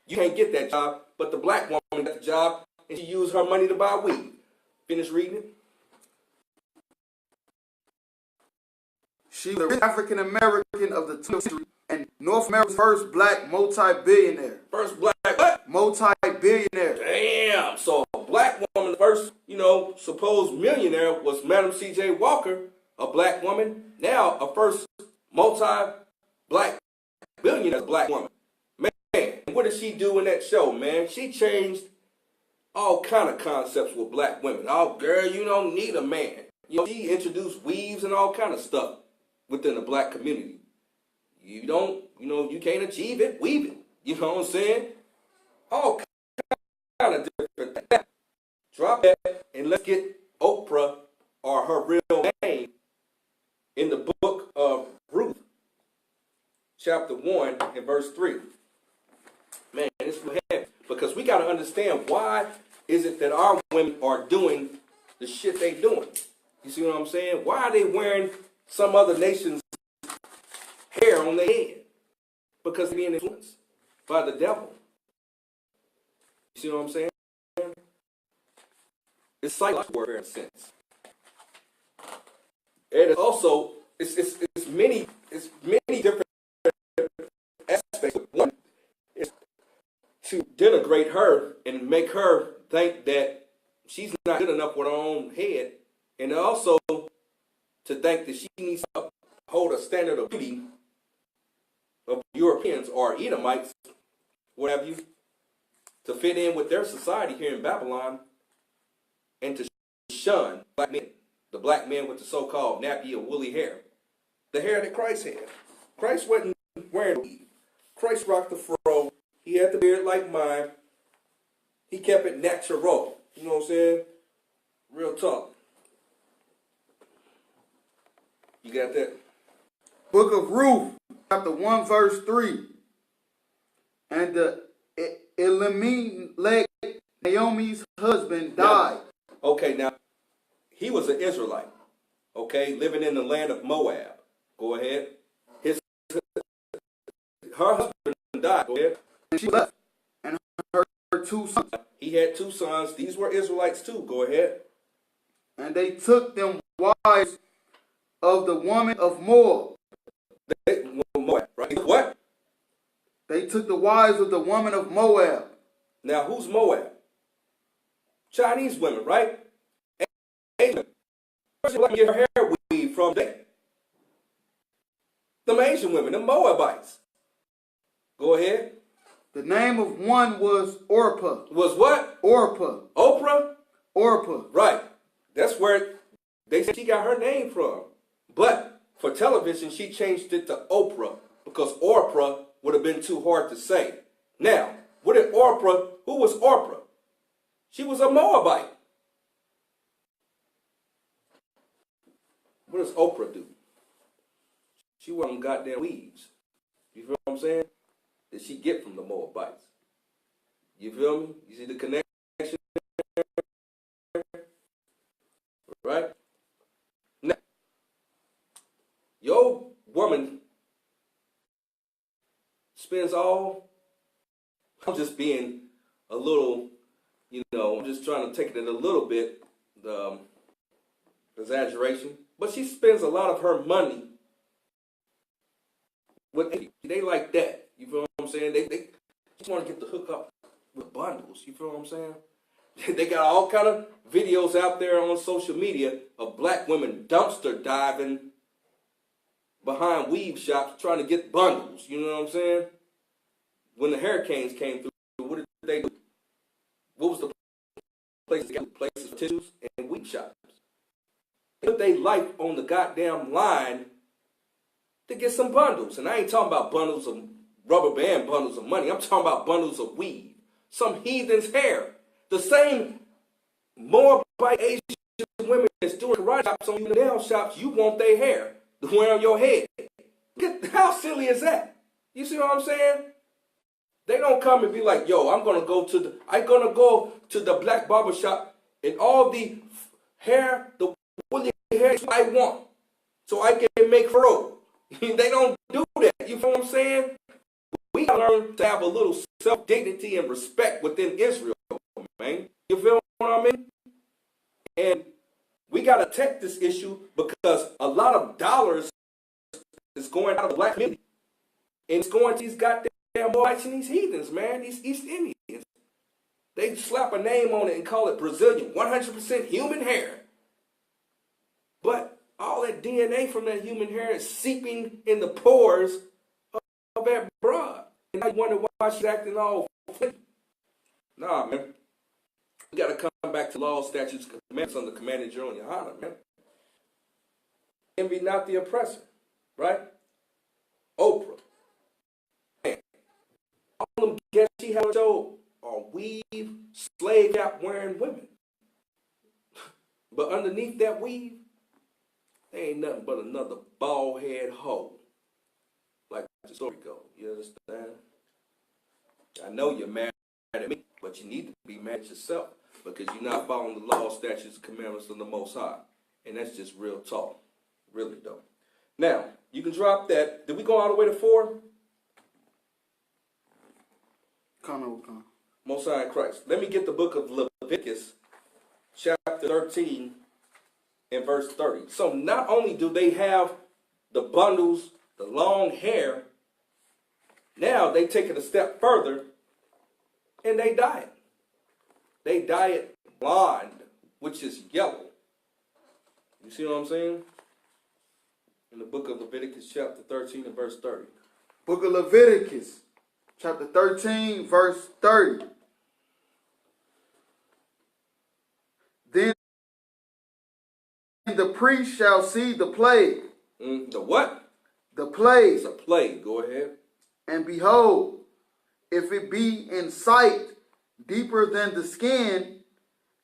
You can't get that job, but the black woman got the job and she used her money to buy weed. Finish reading it. She was the African American of the 20th century and North America's first black multi-billionaire. First black what? Multi-billionaire. Damn. So a black woman, the first, supposed millionaire was Madam C.J. Walker, a black woman. Now a first multi-black billionaire black woman. Man, what did she do in that show, man? She changed all kind of concepts with black women. Oh, girl, you don't need a man. She introduced weaves and all kind of stuff within the black community. You don't, you can't achieve it, weave it. You know what I'm saying? All kind of different things. Drop that and let's get Oprah, or her real name, in the book of Ruth, chapter 1 and verse 3. Man, it's heavy because we got to understand why is it that our women are doing the shit they doing. You see what I'm saying? Why are they wearing some other nation's hair on their head? because they're being influenced by the devil. You see what I'm saying? It's psychological warfare in a sense. And it's also, it's many different aspects. One is to denigrate her and make her think that she's not good enough with her own head, and also to think that she needs to hold a standard of beauty of Europeans or Edomites, what have you, to fit in with their society here in Babylon, and to shun black men, the black men with the so-called nappy or woolly hair, the hair that Christ had. Christ wasn't wearing weave. Christ rocked the fro. He had the beard like mine. He kept it natural. You know what I'm saying? Real talk. You got that? Book of Ruth, chapter 1, verse 3. And the Elimelech, Naomi's husband, died. Okay, now, he was an Israelite, okay, living in the land of Moab. Go ahead. Her husband died. Go ahead. And she left. And her 2 sons. He had 2 sons. These were Israelites too. Go ahead. And they took them wives of the woman of Moab. Moab, right? What? They took the wives of the woman of Moab. Now, who's Moab? Chinese women, right? Asian women. Where's she get her hair weave from there? Them Asian women, them Moabites. Go ahead. The name of one was Orpah. Was what? Orpah. Oprah? Orpah. Right. That's where they said she got her name from. But for television, she changed it to Oprah because Orpah would have been too hard to say. Now, what did Orpah, who was Orpah? She was a Moabite. What does Oprah do? She wore them goddamn weaves. You feel what I'm saying? That she get from the Moabites. You feel me? You see the connection? Right? Now, your woman spends all, I'm just being a little, I'm just trying to take it a little bit, the exaggeration, but she spends a lot of her money with, they like that. You feel what I'm saying? They just want to get the hook up with bundles. You feel what I'm saying? They got all kind of videos out there on social media of black women dumpster diving behind weave shops trying to get bundles. You know what I'm saying? When the hurricanes came through, what did they do? What was the places? They got places for tissues and weave shops. They put their life on the goddamn line to get some bundles. And I ain't talking about bundles of rubber band bundles of money. I'm talking about bundles of weave. Some heathen's hair. The same Moabite Asian women that's doing karate chops on you nail shops, you want their hair to wear on your head. How silly is that? You see what I'm saying? They don't come and be like, yo, I'm gonna go to the black barber shop and all the hair, the woolly hair I want, so I can make fro. They don't do that. You feel what I'm saying? We gotta learn to have a little self-dignity and respect within Israel, man. You feel what I mean? And we gotta take this issue because a lot of dollars is going out of the black community. And it's going to these goddamn whites and these heathens, man, these East Indians. They slap a name on it and call it Brazilian, 100% human hair. But all that DNA from that human hair is seeping in the pores of that broad. And I wonder why she's acting all flippy. Nah, man. We got to come back to laws, statutes, and commandments under Commander General Yohanna, man. Envy not the oppressor, right? Oprah. Man. All them guests she had on show are weave, slave cap wearing women. But underneath that weave, there ain't nothing but another bald head hoe. Like the story goes. You understand? I know you're mad at me, but you need to be mad at yourself because you're not following the law, statutes, and commandments of the Most High. And that's just real talk. Really, though. Now, you can drop that. Did we go all the way to 4? Come. Most High in Christ. Let me get the book of Leviticus, chapter 13 and verse 30. So not only do they have the bundles, the long hair, now they take it a step further and they dye it. They dye it blonde, which is yellow. You see what I'm saying? In the book of Leviticus, chapter 13 and verse 30. Book of Leviticus, chapter 13, verse 30. Then the priest shall see the plague. The what? The plague. It's a plague. Go ahead. And behold, if it be in sight deeper than the skin,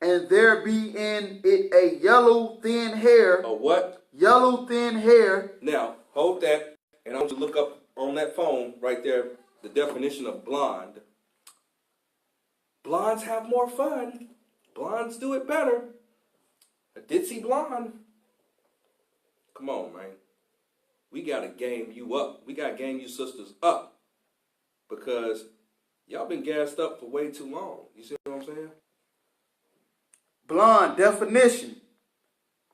and there be in it a yellow thin hair. A what? Yellow thin hair. Now, hold that, and I want you to look up on that phone right there the definition of blonde. Blondes have more fun. Blondes do it better. A ditzy blonde. Come on, man. We got to game you up. We got to game you sisters up. Because y'all been gassed up for way too long. You see what I'm saying? Blonde definition.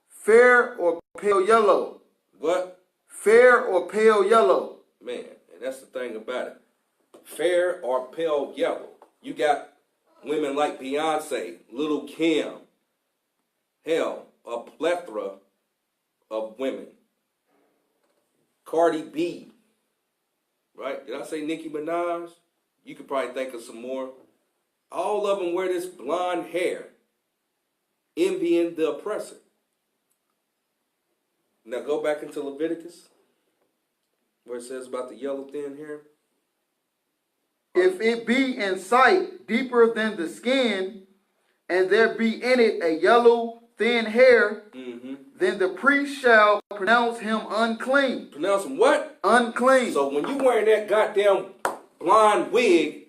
Fair or pale yellow. What? Fair or pale yellow. Man, and that's the thing about it. Fair or pale yellow. You got women like Beyonce, Little Kim. Hell, a plethora of women. Cardi B. Right? Did I say Nicki Minaj? You could probably think of some more. All of them wear this blonde hair, envying the oppressor. Now go back into Leviticus, where it says about the yellow thin hair. If it be in sight deeper than the skin, and there be in it a yellow thin hair, then the priest shall pronounce him unclean. Pronounce him what? Unclean. So when you wearing that goddamn blonde wig,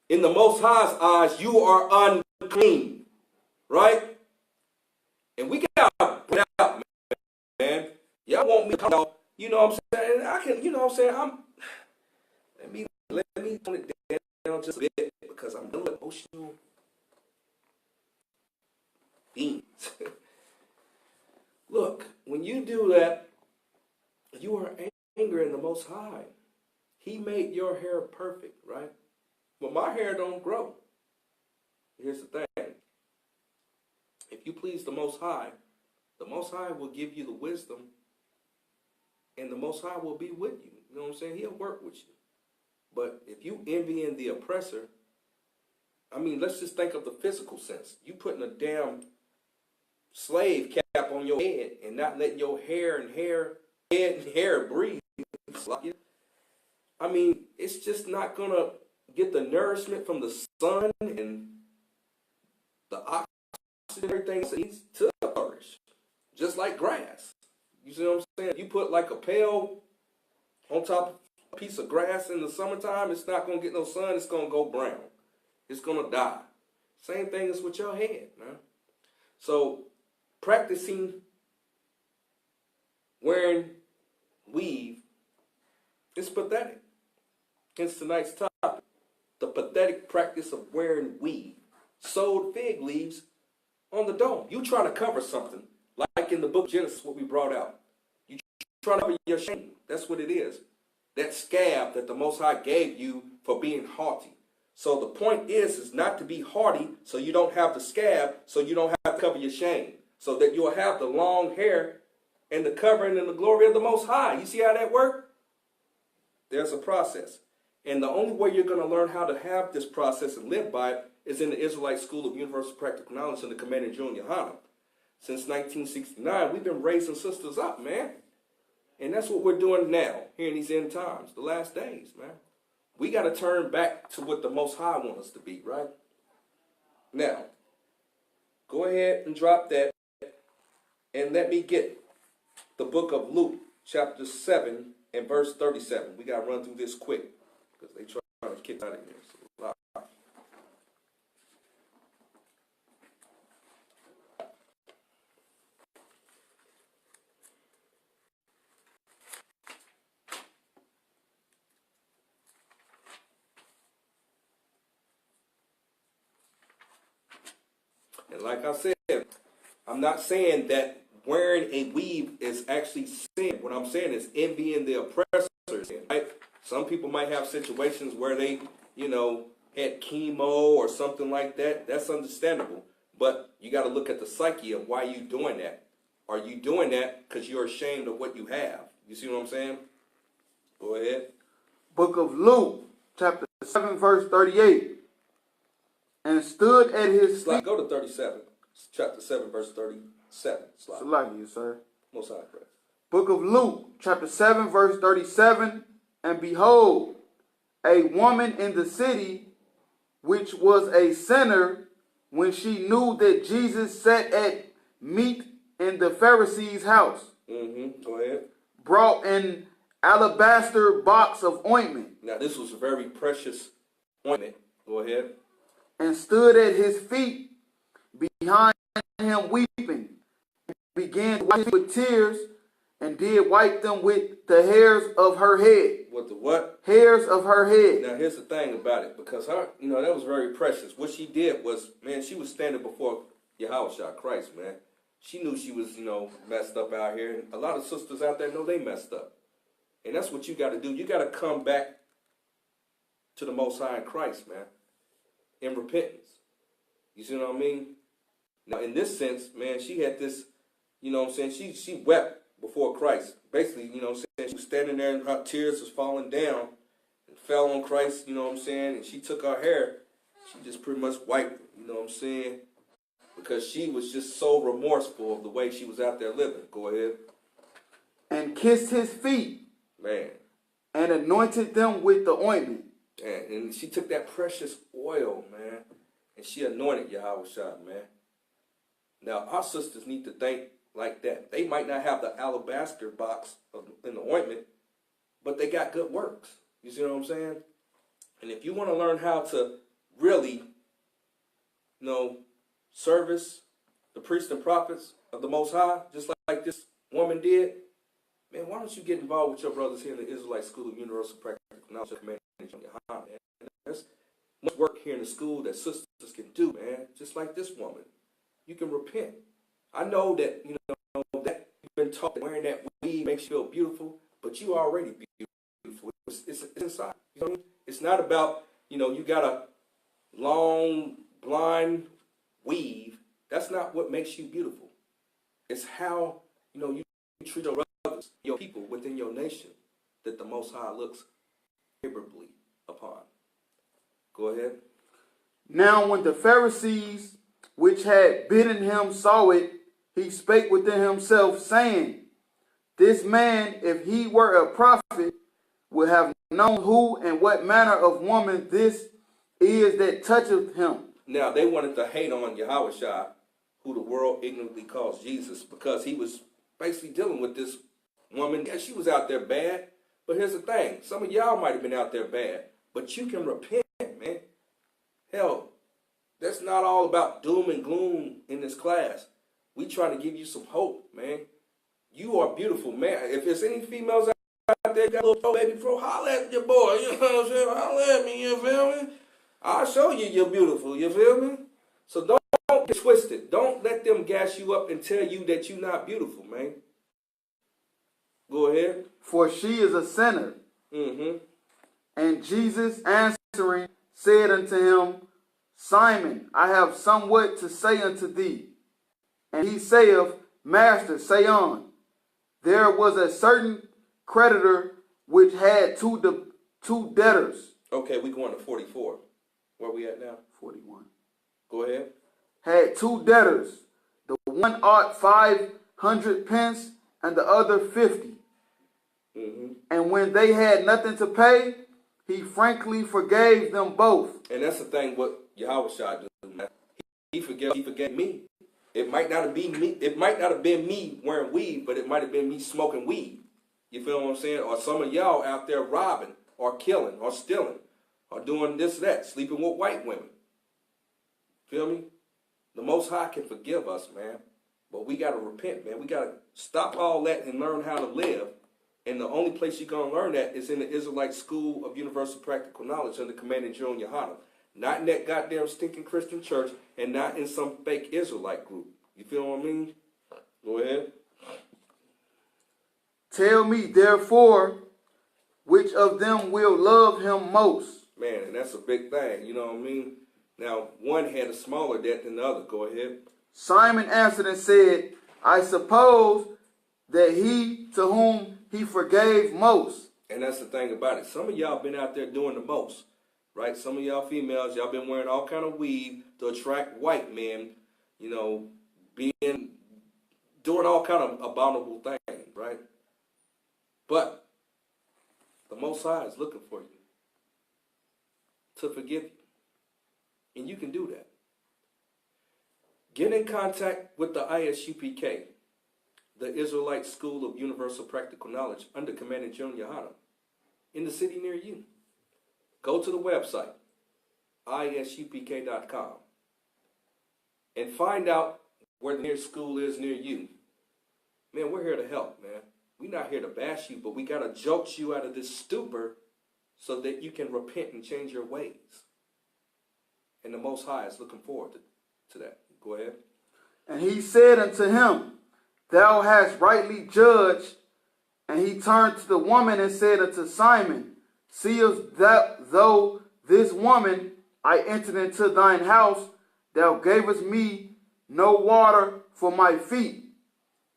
in the Most High's eyes, you are unclean. Right? And we gotta put it out, man. Y'all want me to come out, you know what I'm saying? I can, you know what I'm saying? Let me tone it down just a bit because I'm a little emotional beings. Look, when you do that, you are angering the Most High. He made your hair perfect, right? But my hair don't grow. Here's the thing. If you please the Most High will give you the wisdom, and the Most High will be with you. You know what I'm saying? He'll work with you. But if you envying the oppressor, I mean, let's just think of the physical sense. You putting a damn slave cap on your head and not letting your head and hair breathe. I mean, it's just not going to get the nourishment from the sun and the oxygen and everything it needs to flourish. Just like grass. You see what I'm saying? You put like a pail on top of a piece of grass in the summertime, it's not going to get no sun, it's going to go brown. It's going to die. Same thing as with your head, man. So, practicing wearing weave is pathetic. Hence tonight's topic, the pathetic practice of wearing weave. Sewed fig leaves on the dome. You trying to cover something, like in the book of Genesis, what we brought out. You trying to cover your shame. That's what it is. That scab that the Most High gave you for being haughty. So the point is not to be haughty so you don't have the scab, so you don't have to cover your shame. So that you'll have the long hair and the covering and the glory of the Most High. You see how that works? There's a process. And the only way you're going to learn how to have this process and live by it is in the Israelite School of Universal Practical Knowledge and the Commander GEN.YAHANNA. Since 1969, we've been raising sisters up, man. And that's what we're doing now, here in these end times, the last days, man. We got to turn back to what the Most High wants us to be, right? Now, go ahead and drop that, and let me get the book of Luke, chapter 7, and verse 37. We got to run through this quick, because they trying to kick out of here. So, like I said, I'm not saying that wearing a weave is actually sin. What I'm saying is envying the oppressors. Right? Some people might have situations where they, had chemo or something like that. That's understandable. But you got to look at the psyche of why you doing that. Are you doing that because you're ashamed of what you have? You see what I'm saying? Go ahead. Book of Luke, chapter 7, verse 38. And stood at his feet. Go to 37. Chapter 7, verse 37. Salaki you, sir. Most High praise. Book of Luke, chapter 7, verse 37. And behold, a woman in the city, which was a sinner, when she knew that Jesus sat at meat in the Pharisee's house, Go ahead. brought an alabaster box of ointment. Now, this was a very precious ointment. Go ahead. And stood at his feet behind him weeping, began to wipe with tears, and did wipe them with the hairs of her head. With the what? Hairs of her head. Now, here's the thing about it, because her, that was very precious. What she did was, man, she was standing before Yahushua Christ, man. She knew she was, messed up out here. And a lot of sisters out there know they messed up. And that's what you got to do. You got to come back to the Most High in Christ, man, in repentance. You see what I mean? Now, in this sense, man, she had this, she wept before Christ. Basically, she was standing there and her tears was falling down and fell on Christ, and she took her hair. She just pretty much wiped it, because she was just so remorseful of the way she was out there living. Go ahead. And kissed his feet. Man. And anointed them with the ointment. And she took that precious oil, man, and she anointed Yahushua, man. Now, our sisters need to think like that. They might not have the alabaster box in the ointment, but they got good works. You see what I'm saying? And if you want to learn how to really, service the priests and prophets of the Most High, just like this woman did, man, why don't you get involved with your brothers here in the Israelite School of Universal Practical Knowledge of Command and GEN.YAHANNA, man. There's much work here in the school that sisters can do, man, just like this woman. You can repent. I know that, that you've been taught that wearing that weave makes you feel beautiful, but you are already beautiful. It's inside. You know what I mean? It's not about, you got a long, blind weave. That's not what makes you beautiful. It's how, you treat your brothers, your people within your nation, that the Most High looks favorably upon. Go ahead. Now when the Pharisees which had bidden him saw it, he spake within himself, saying, This man, if he were a prophet, would have known who and what manner of woman this is that toucheth him. Now, they wanted to hate on Yahushua, who the world ignorantly calls Jesus, because he was basically dealing with this woman. Yeah, she was out there bad, but here's the thing. Some of y'all might have been out there bad, but you can repent, man. Hell, that's not all about doom and gloom in this class. We trying to give you some hope, man. You are beautiful, man. If there's any females out there got a little baby pro, holler at your boy. You know what I'm saying? Holler at me, you feel me? I'll show you you're beautiful, you feel me? So don't get twisted. Don't let them gas you up and tell you that you're not beautiful, man. Go ahead. For she is a sinner. And Jesus answering said unto him, Simon, I have somewhat to say unto thee. And he saith, Master, say on. There was a certain creditor which had two debtors. Okay, we going to 44. Where we at now? 41. Go ahead. Had two debtors. The one ought 500 pence and the other 50. And when they had nothing to pay, he frankly forgave them both. And that's the thing what Yahushua do, man. He forgave me. It might not have been me. It might not have been me wearing weed, but it might have been me smoking weed. You feel what I'm saying? Or some of y'all out there robbing or killing or stealing or doing this, that, sleeping with white women. Feel me? The Most High can forgive us, man. But we got to repent, man. We got to stop all that and learn how to live. And the only place you're going to learn that is in the Israelite School of Universal Practical Knowledge under Command GEN.YAHANNA. Not in that goddamn stinking Christian church, and not in some fake Israelite group. You feel what I mean? Go ahead. Tell me, therefore, which of them will love him most? Man, and that's a big thing, you know what I mean? Now, one had a smaller debt than the other. Go ahead. Simon answered and said, I suppose that he to whom he forgave most. And that's the thing about it. Some of y'all been out there doing the most, right? Some of y'all females, y'all been wearing all kind of weave to attract white men, you know, doing all kind of abominable things, right? But the Most High is looking for you to forgive you. And you can do that. Get in contact with the I.S.U.P.K, the Israelite School of Universal Practical Knowledge, under Commanding GEN.YAHANNA, in the city near you. Go to the website, ISUPK.com, and find out where the nearest school is near you. Man, we're here to help, man. We're not here to bash you, but we got to jolt you out of this stupor so that you can repent and change your ways. And the Most High is looking forward to that. Go ahead. And he said unto him, Thou hast rightly judged. And he turned to the woman and said unto Simon, Seest thou this woman, I entered into thine house, thou gavest me no water for my feet,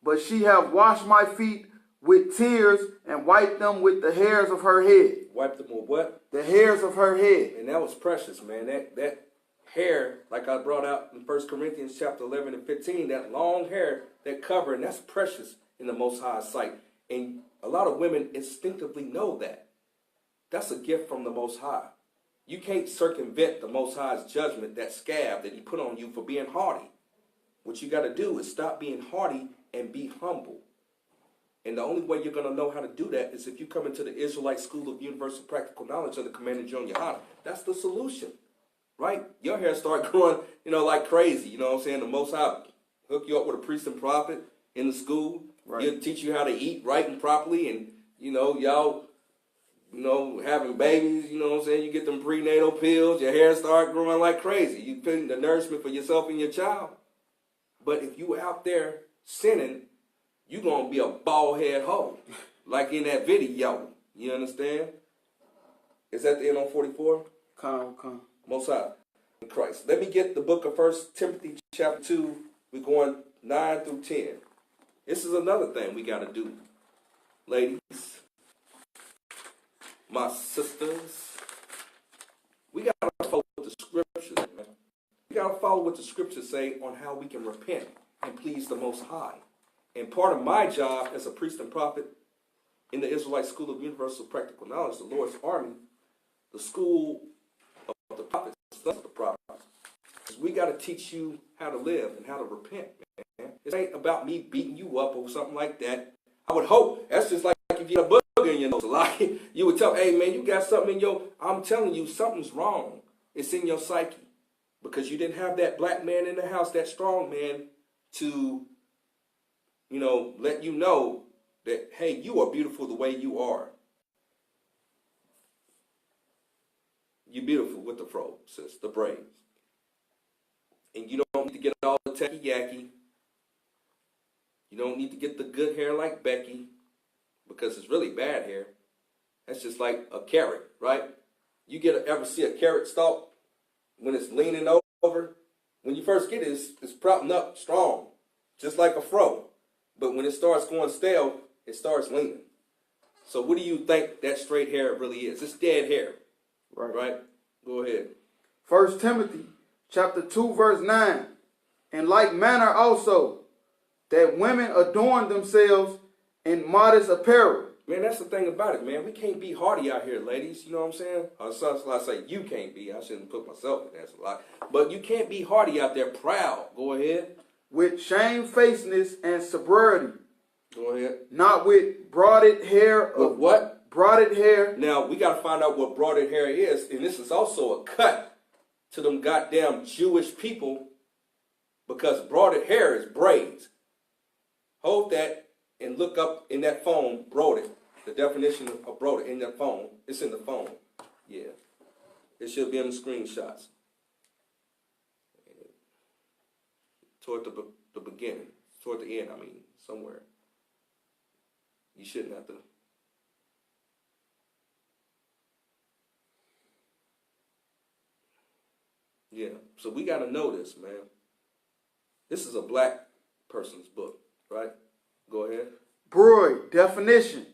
but she hath washed my feet with tears and wiped them with the hairs of her head. Wiped them with what? The hairs of her head. And that was precious, man. That hair, like I brought out in 1 Corinthians chapter 11 and 15, that long hair, that covering, that's precious in the Most High's sight. And a lot of women instinctively know that. That's a gift from the Most High. You can't circumvent the Most High's judgment, that scab that he put on you for being haughty. What you got to do is stop being haughty and be humble. And the only way you're going to know how to do that is if you come into the Israelite School of Universal Practical Knowledge under Commanding GEN.YAHANNA. That's the solution, right? Your hair start growing, like crazy. You know what I'm saying? The Most High hook you up with a priest and prophet in the school. Right. He'll teach you how to eat right and properly. And, y'all, having babies, you know what I'm saying? You get them prenatal pills. Your hair start growing like crazy. You putting the nourishment for yourself and your child. But if you out there sinning, you're going to be a bald head hoe, like in that video. You understand? Is that the end on 44? Come. Most High in Christ. Let me get the book of 1 Timothy chapter 2. We're going 9 through 10. This is another thing we got to do. Ladies, my sisters, we got to follow what the scriptures, man. We got to follow what the scriptures say on how we can repent and please the Most High. And part of my job as a priest and prophet in the Israelite School of Universal Practical Knowledge, the Lord's Army, the school of the prophets, sons of the prophets, is we got to teach you how to live and how to repent, man. It ain't about me beating you up or something like that. I would hope. That's just like if you had a booger in your nose. Like, you would tell, hey, man, you got something in your, I'm telling you, something's wrong. It's in your psyche. Because you didn't have that black man in the house, that strong man, to let you know that, hey, you are beautiful the way you are. You're beautiful with the fro, sis, the braids. And you don't need to get all the techie-yacky. You don't need to get the good hair like Becky, because it's really bad hair. That's just like a carrot, right? You ever see a carrot stalk when it's leaning over? When you first get it, it's propping up strong, just like a fro. But when it starts going stale, it starts leaning. So what do you think that straight hair really is? It's dead hair. Right? Go ahead. 1 Timothy chapter 2, verse 9. In like manner also, that women adorn themselves in modest apparel. Man, that's the thing about it, man. We can't be haughty out here, ladies. You know what I'm saying? I say you can't be. I shouldn't put myself in that slot. But you can't be haughty out there, proud. Go ahead. With shamefacedness and sobriety. Go ahead. Not with broided hair. With what? Broided hair. Now, we got to find out what broided hair is. And this is also a cut to them goddamn Jewish people, because broided hair is braids. Hold that and look up in that phone, broided. The definition of broided in that phone. It's in the phone. Yeah. It should be in the screenshots. Toward the beginning. Toward the end, I mean, somewhere. You shouldn't have to. Yeah, so we got to know this, man. This is a black person's book, right? Go ahead. Broid, definition.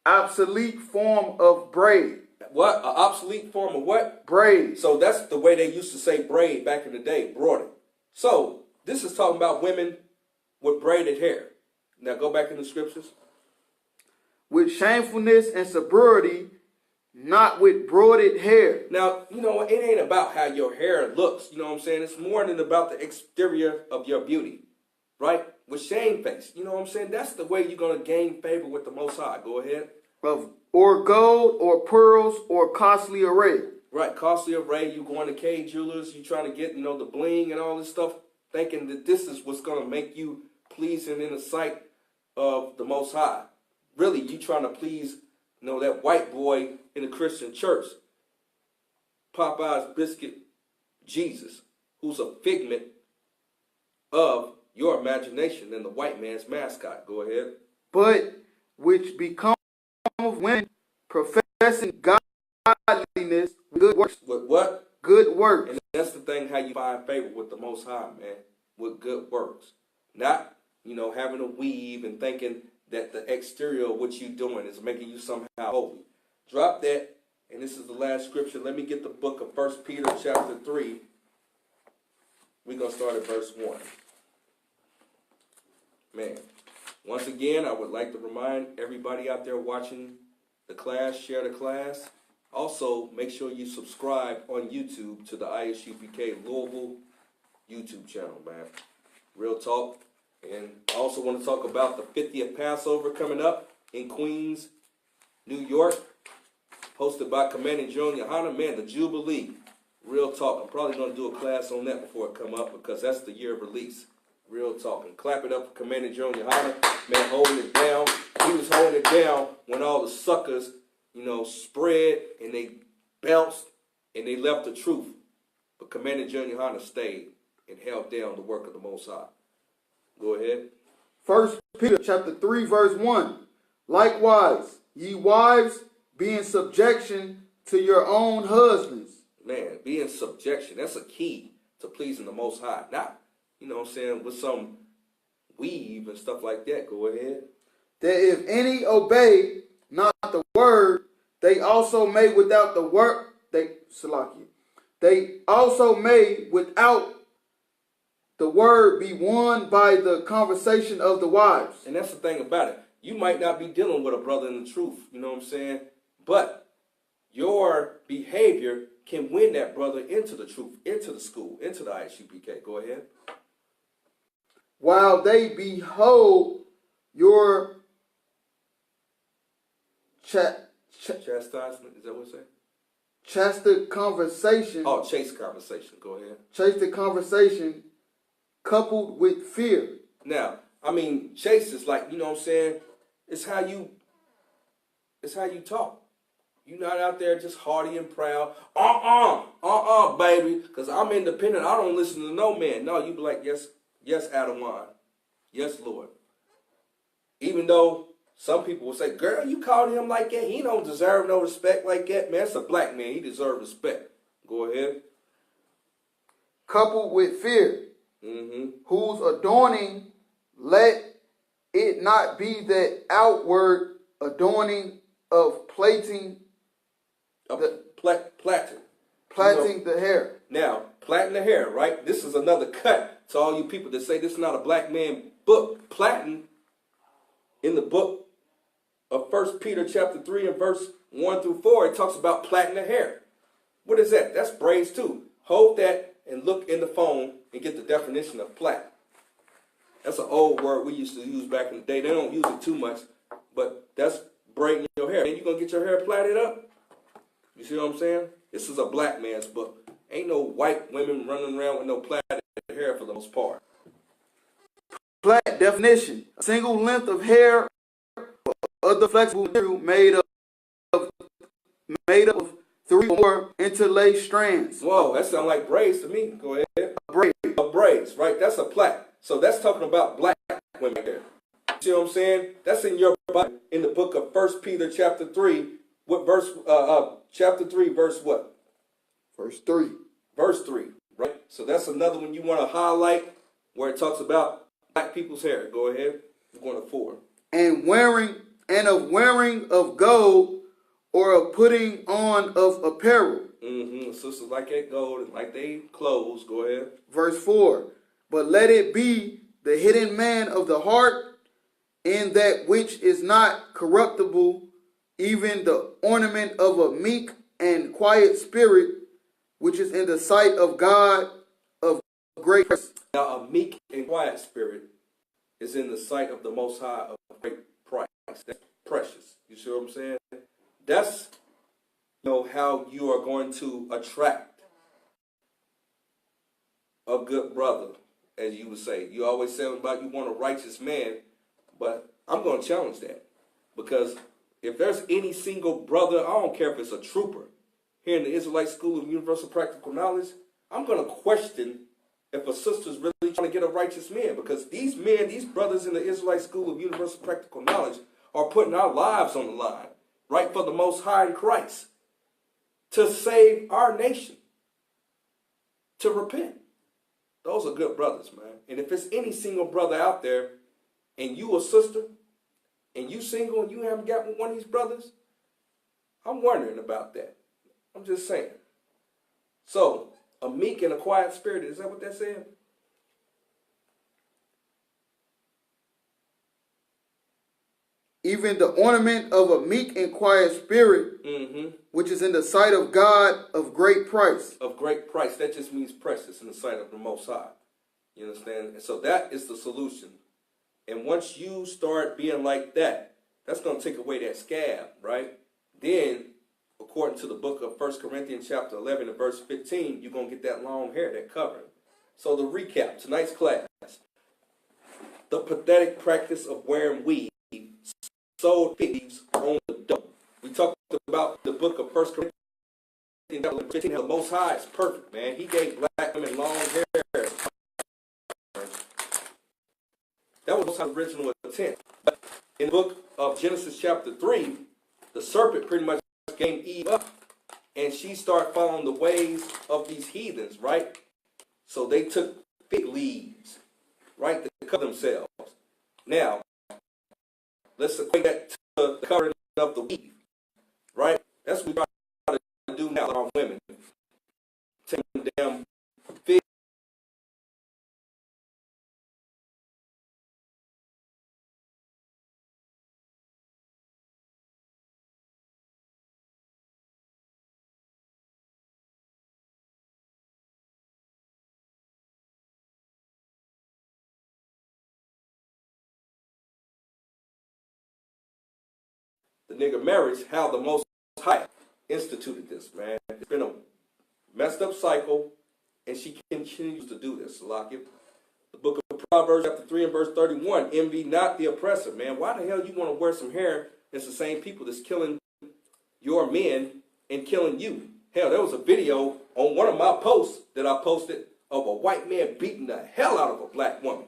Obsolete form of braid. What? An obsolete form of what? Braid. So that's the way they used to say braid back in the day, broiding. So this is talking about women with braided hair. Now go back in the scriptures. With shamefulness and sobriety, not with broided hair. Now, you know, it ain't about how your hair looks. You know what I'm saying? It's more than about the exterior of your beauty, right? With shamefaced. You know what I'm saying? That's the way you're going to gain favor with the Most High. Go ahead. Or gold or pearls or costly array. Right, costly array. You going to K Jewelers. You trying to get, you know, the bling and all this stuff, thinking that this is what's going to make you pleasing in the sight of the Most High. Really, you trying to please, you know, that white boy in the Christian church. Popeye's Biscuit Jesus, who's a figment of your imagination and the white man's mascot. Go ahead. But which become women professing godliness with good works. With what? Good works. And that's the thing, how you find favor with the Most High, man. With good works. Not, you know, having a weave and thinking that the exterior of what you're doing is making you somehow holy. Drop that. And this is the last scripture. Let me get the book of 1 Peter chapter 3. We're going to start at verse 1. Man, once again, I would like to remind everybody out there watching the class, share the class. Also, make sure you subscribe on YouTube to the I.S.U.P.K. Louisville YouTube channel, man. Real talk. And I also want to talk about the 50th Passover coming up in Queens, New York. Hosted by Commanding GEN.YAHANNA, man, the Jubilee. Real talk. I'm probably going to do a class on that before it come up because that's the year of release. Real talk. And clap it up for Commanding GEN.YAHANNA, man, holding it down. He was holding it down when all the suckers, you know, spread and they bounced and they left the truth. But Commanding GEN.YAHANNA stayed and held down the work of the Most High. Go ahead. 1 Peter chapter 3, verse 1. Likewise, ye wives, be in subjection to your own husbands. Man, be in subjection. That's a key to pleasing the Most High. Not, you know what I'm saying, with some weave and stuff like that. Go ahead. That if any obey not the word, they also may without the word, they also may without the word be won by the conversation of the wives. And that's the thing about it. You might not be dealing with a brother in the truth, you know what I'm saying? But your behavior can win that brother into the truth, into the school, into the I.S.U.P.K. Go ahead. While they behold your chastisement, is that what it says? Chaste conversation. Oh, chaste conversation. Go ahead. Chaste conversation coupled with fear. Now, I mean, chaste is like, you know what I'm saying? It's how you talk. You're not out there just haughty and proud. Baby, because I'm independent. I don't listen to no man. No, you be like, yes, Adawan. Yes, Lord. Even though some people will say, girl, you called him like that. He don't deserve no respect like that. Man, it's a black man. He deserves respect. Go ahead. Coupled with fear. Whose adorning, let it not be that outward adorning of plaiting plaiting the hair. Now, plaiting the hair, right? This is another cut to all you people that say this is not a black man book. Plaiting in the book of 1 Peter chapter 3 and verse 1 through 4, it talks about plaiting the hair. What is that? That's braids too. Hold that and look in the phone and get the definition of plait. That's an old word we used to use back in the day. They don't use it too much, but that's braiding your hair. And you gonna get your hair plaited up? You see what I'm saying? This is a black man's book. Ain't no white women running around with no plaited hair for the most part. Plait definition: a single length of hair or other flexible material made of made up of 3 or more interlaced strands. Whoa, that sounds like braids to me. Go ahead. Braid. Braids, right? That's a plait. So that's talking about black women there. You see what I'm saying? That's in your Bible, in the book of 1 Peter chapter 3. What verse? Chapter 3, verse what? Verse 3. Verse 3, right? So that's another one you want to highlight where it talks about black people's hair. Go ahead. We're going to 4. And wearing of gold, or of putting on of apparel. Sisters like that gold and like they clothes. Go ahead. Verse 4. But let it be the hidden man of the heart, in that which is not corruptible, even the ornament of a meek and quiet spirit, which is in the sight of God of great price. Now, a meek and quiet spirit is in the sight of the Most High of great price. That's precious. You see what I'm saying? That's, how you are going to attract a good brother, as you would say. You always say about you want a righteous man, but I'm going to challenge that. Because if there's any single brother, I don't care if it's a trooper, here in the Israelite School of Universal Practical Knowledge, I'm going to question if a sister's really trying to get a righteous man. Because these men, these brothers in the Israelite School of Universal Practical Knowledge are putting our lives on the line, right, for the Most High in Christ, to save our nation, to repent. Those are good brothers, man. And if it's any single brother out there, and you a sister, and you single, and you haven't got with one of these brothers, I'm wondering about that. I'm just saying. So, a meek and a quiet spirit, is that what that's saying? Even the ornament of a meek and quiet spirit, which is in the sight of God of great price. Of great price. That just means precious in the sight of the Most High. You understand? And so that is the solution. And once you start being like that, that's going to take away that scab, right? Then, according to the book of 1 Corinthians chapter 11 and verse 15, you're going to get that long hair, that covering. So to recap, tonight's class, the pathetic practice of wearing weave sewed thieves on the dough. We talked about the book of 1 Corinthians chapter 15. The Most High is perfect, man. He gave black women long hair. That was the original intent. But in the book of Genesis chapter 3, the serpent pretty much gave Eve up, and she started following the ways of these heathens, right? So they took fig leaves, right, to cover themselves. Now, let's equate that to the covering of the weave, right? That's what we try to do now with our women. Take them damn fig. The nigger marriage, how the Most High instituted this, man. It's been a messed up cycle, and she continues to do this. Salakia. The book of Proverbs, chapter 3 and verse 31, envy not the oppressor, man. Why the hell you want to wear some hair? It's the same people that's killing your men and killing you. Hell, there was a video on one of my posts that I posted of a white man beating the hell out of a black woman.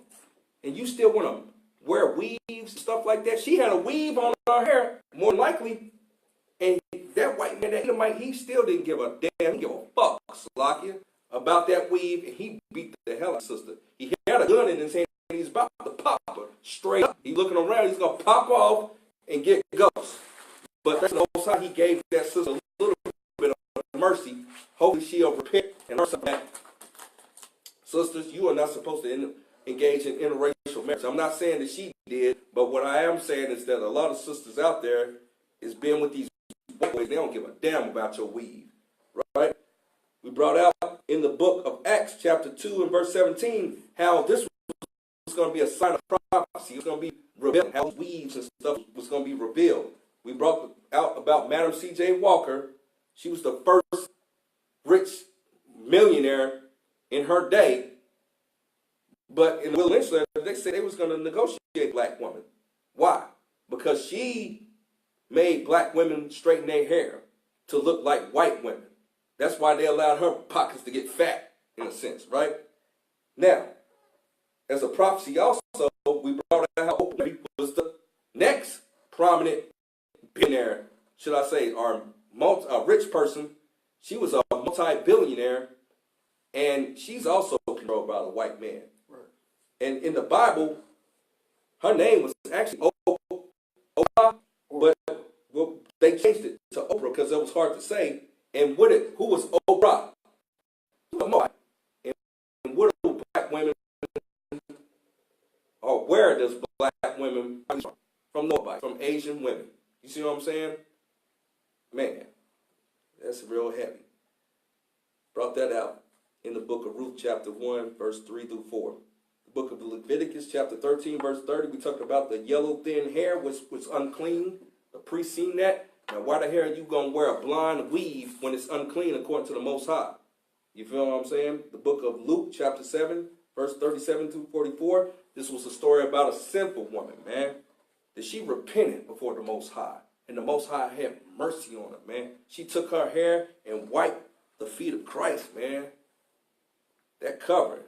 And you still want to wear weaves and stuff like that? She had a weave on her hair, more than likely. And that white man, that Edomite, he still didn't give a damn, he give a fuck, Salakia, about that weave. And he beat the hell out of sister. He had a gun in his hand and he's about to pop her straight up. He's looking around, he's going to pop off and get ghost. But that's the Most High, he gave that sister a little bit of mercy. Hopefully she'll repent and learn something back. Sisters, you are not supposed to engage in interracial marriage. I'm not saying that she did, but what I am saying is that a lot of sisters out there is being with these boys. They don't give a damn about your weave, right? We brought out in the book of Acts, chapter 2 and verse 17, how this was going to be a sign of prophecy. It was going to be revealed. How weaves and stuff was going to be revealed. We brought out about Madam C.J. Walker. She was the first rich millionaire in her day. But in the Will Lynch letter, they said they was going to negotiate black women. Why? Because she made black women straighten their hair to look like white women. That's why they allowed her pockets to get fat, in a sense, right? Now, as a prophecy also, we brought out how Oprah was the next prominent billionaire, should I say, or a rich person. She was a multi-billionaire, and she's also controlled by the white man. Right. And in the Bible, her name was actually Oprah, but they changed it to Oprah because it was hard to say. And who was Oprah? And what do black women, or where does black women come from? Nobody. From Asian women. You see what I'm saying? Man, that's real heavy. Brought that out in the book of Ruth, chapter 1, verse 3 through 4. The book of Leviticus, chapter 13, verse 30, we talked about the yellow thin hair was unclean. The priest seen that. Now, why the hell are you going to wear a blonde weave when it's unclean according to the Most High? You feel what I'm saying? The book of Luke, chapter 7, verse 37 through 44. This was a story about a sinful woman, man. That she repented before the Most High. And the Most High had mercy on her, man. She took her hair and wiped the feet of Christ, man. That covering.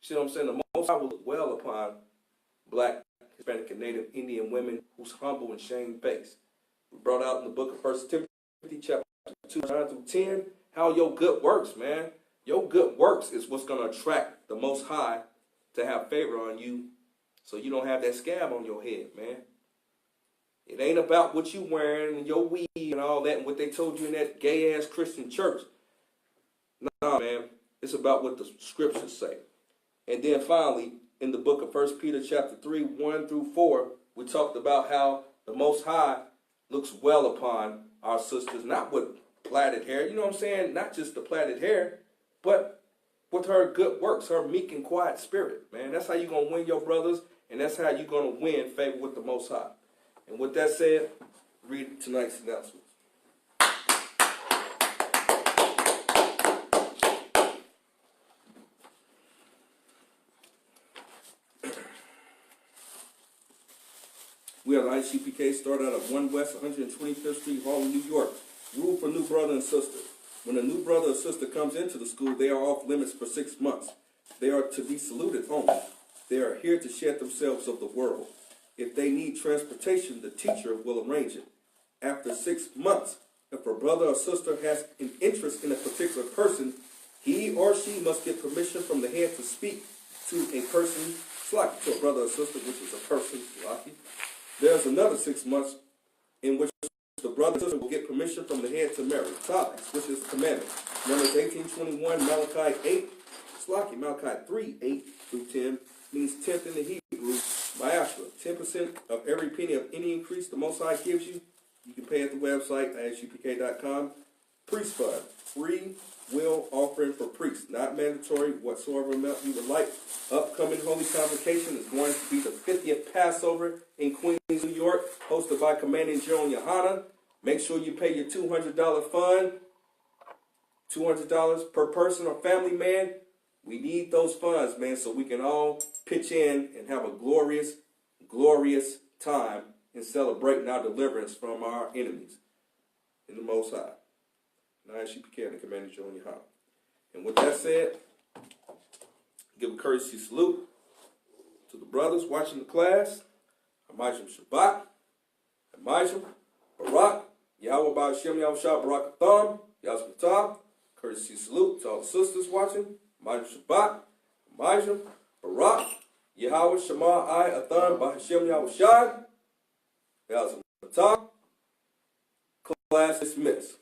See what I'm saying? The Most High will look well upon black, Hispanic, and Native Indian women who's humble and shamefaced. We brought out in the book of 1 Timothy, chapter 2, 9 through 10, how your good works, man. Your good works is what's going to attract the Most High to have favor on you so you don't have that scab on your head, man. It ain't about what you wearing and your weave and all that and what they told you in that gay-ass Christian church. Nah, man. It's about what the scriptures say. And then finally, in the book of 1 Peter chapter 3, 1 through 4, we talked about how the Most High looks well upon our sisters, not with plaited hair, you know what I'm saying? Not just the plaited hair, but with her good works, her meek and quiet spirit, man. That's how you're going to win your brothers, and that's how you're going to win favor with the Most High. And with that said, read tonight's announcements. We are the I.S.U.P.K. started out at 1 West 125th Street, Harlem, New York. Rule for new brother and sister. When a new brother or sister comes into the school, they are off limits for 6 months. They are to be saluted only. They are here to shed themselves of the world. If they need transportation, the teacher will arrange it. After 6 months, if a brother or sister has an interest in a particular person, he or she must get permission from the head to speak to a person, to a brother or sister, which is a person, There's another 6 months in which the brother or sister will get permission from the head to marry, which is a commandment. Numbers 18:21, Malachi 8, Malachi 3, 8 through 10, means 10th in the Hebrew, Ma'ashra. 10% of every penny of any increase the Most High gives you, you can pay at the website, ISUPK.com. Priest fund, free will offering for priests, not mandatory, whatsoever amount you would like. Upcoming Holy Convocation is going to be the 50th Passover in Queens, New York, hosted by Commanding GEN.YAHANNA. Make sure you pay your $200 fund, $200 per person or family, man. We need those funds, man, so we can all pitch in and have a glorious, glorious time in celebrating our deliverance from our enemies in the Most High. I.S.U.P.K. and the Commander GEN.YAHANNA. And with that said, give a courtesy salute to the brothers watching the class. Amajim Shabbat, Amajim, Barak, Yahweh Ba'ashem Yahushua Barak Atham, Yazmatah. Courtesy salute to all the sisters watching. Amajim Shabbat, Amajim, Barak, Yahweh Shema I Atham Ba'ashem Yahushua, Yazmatah. Class dismissed.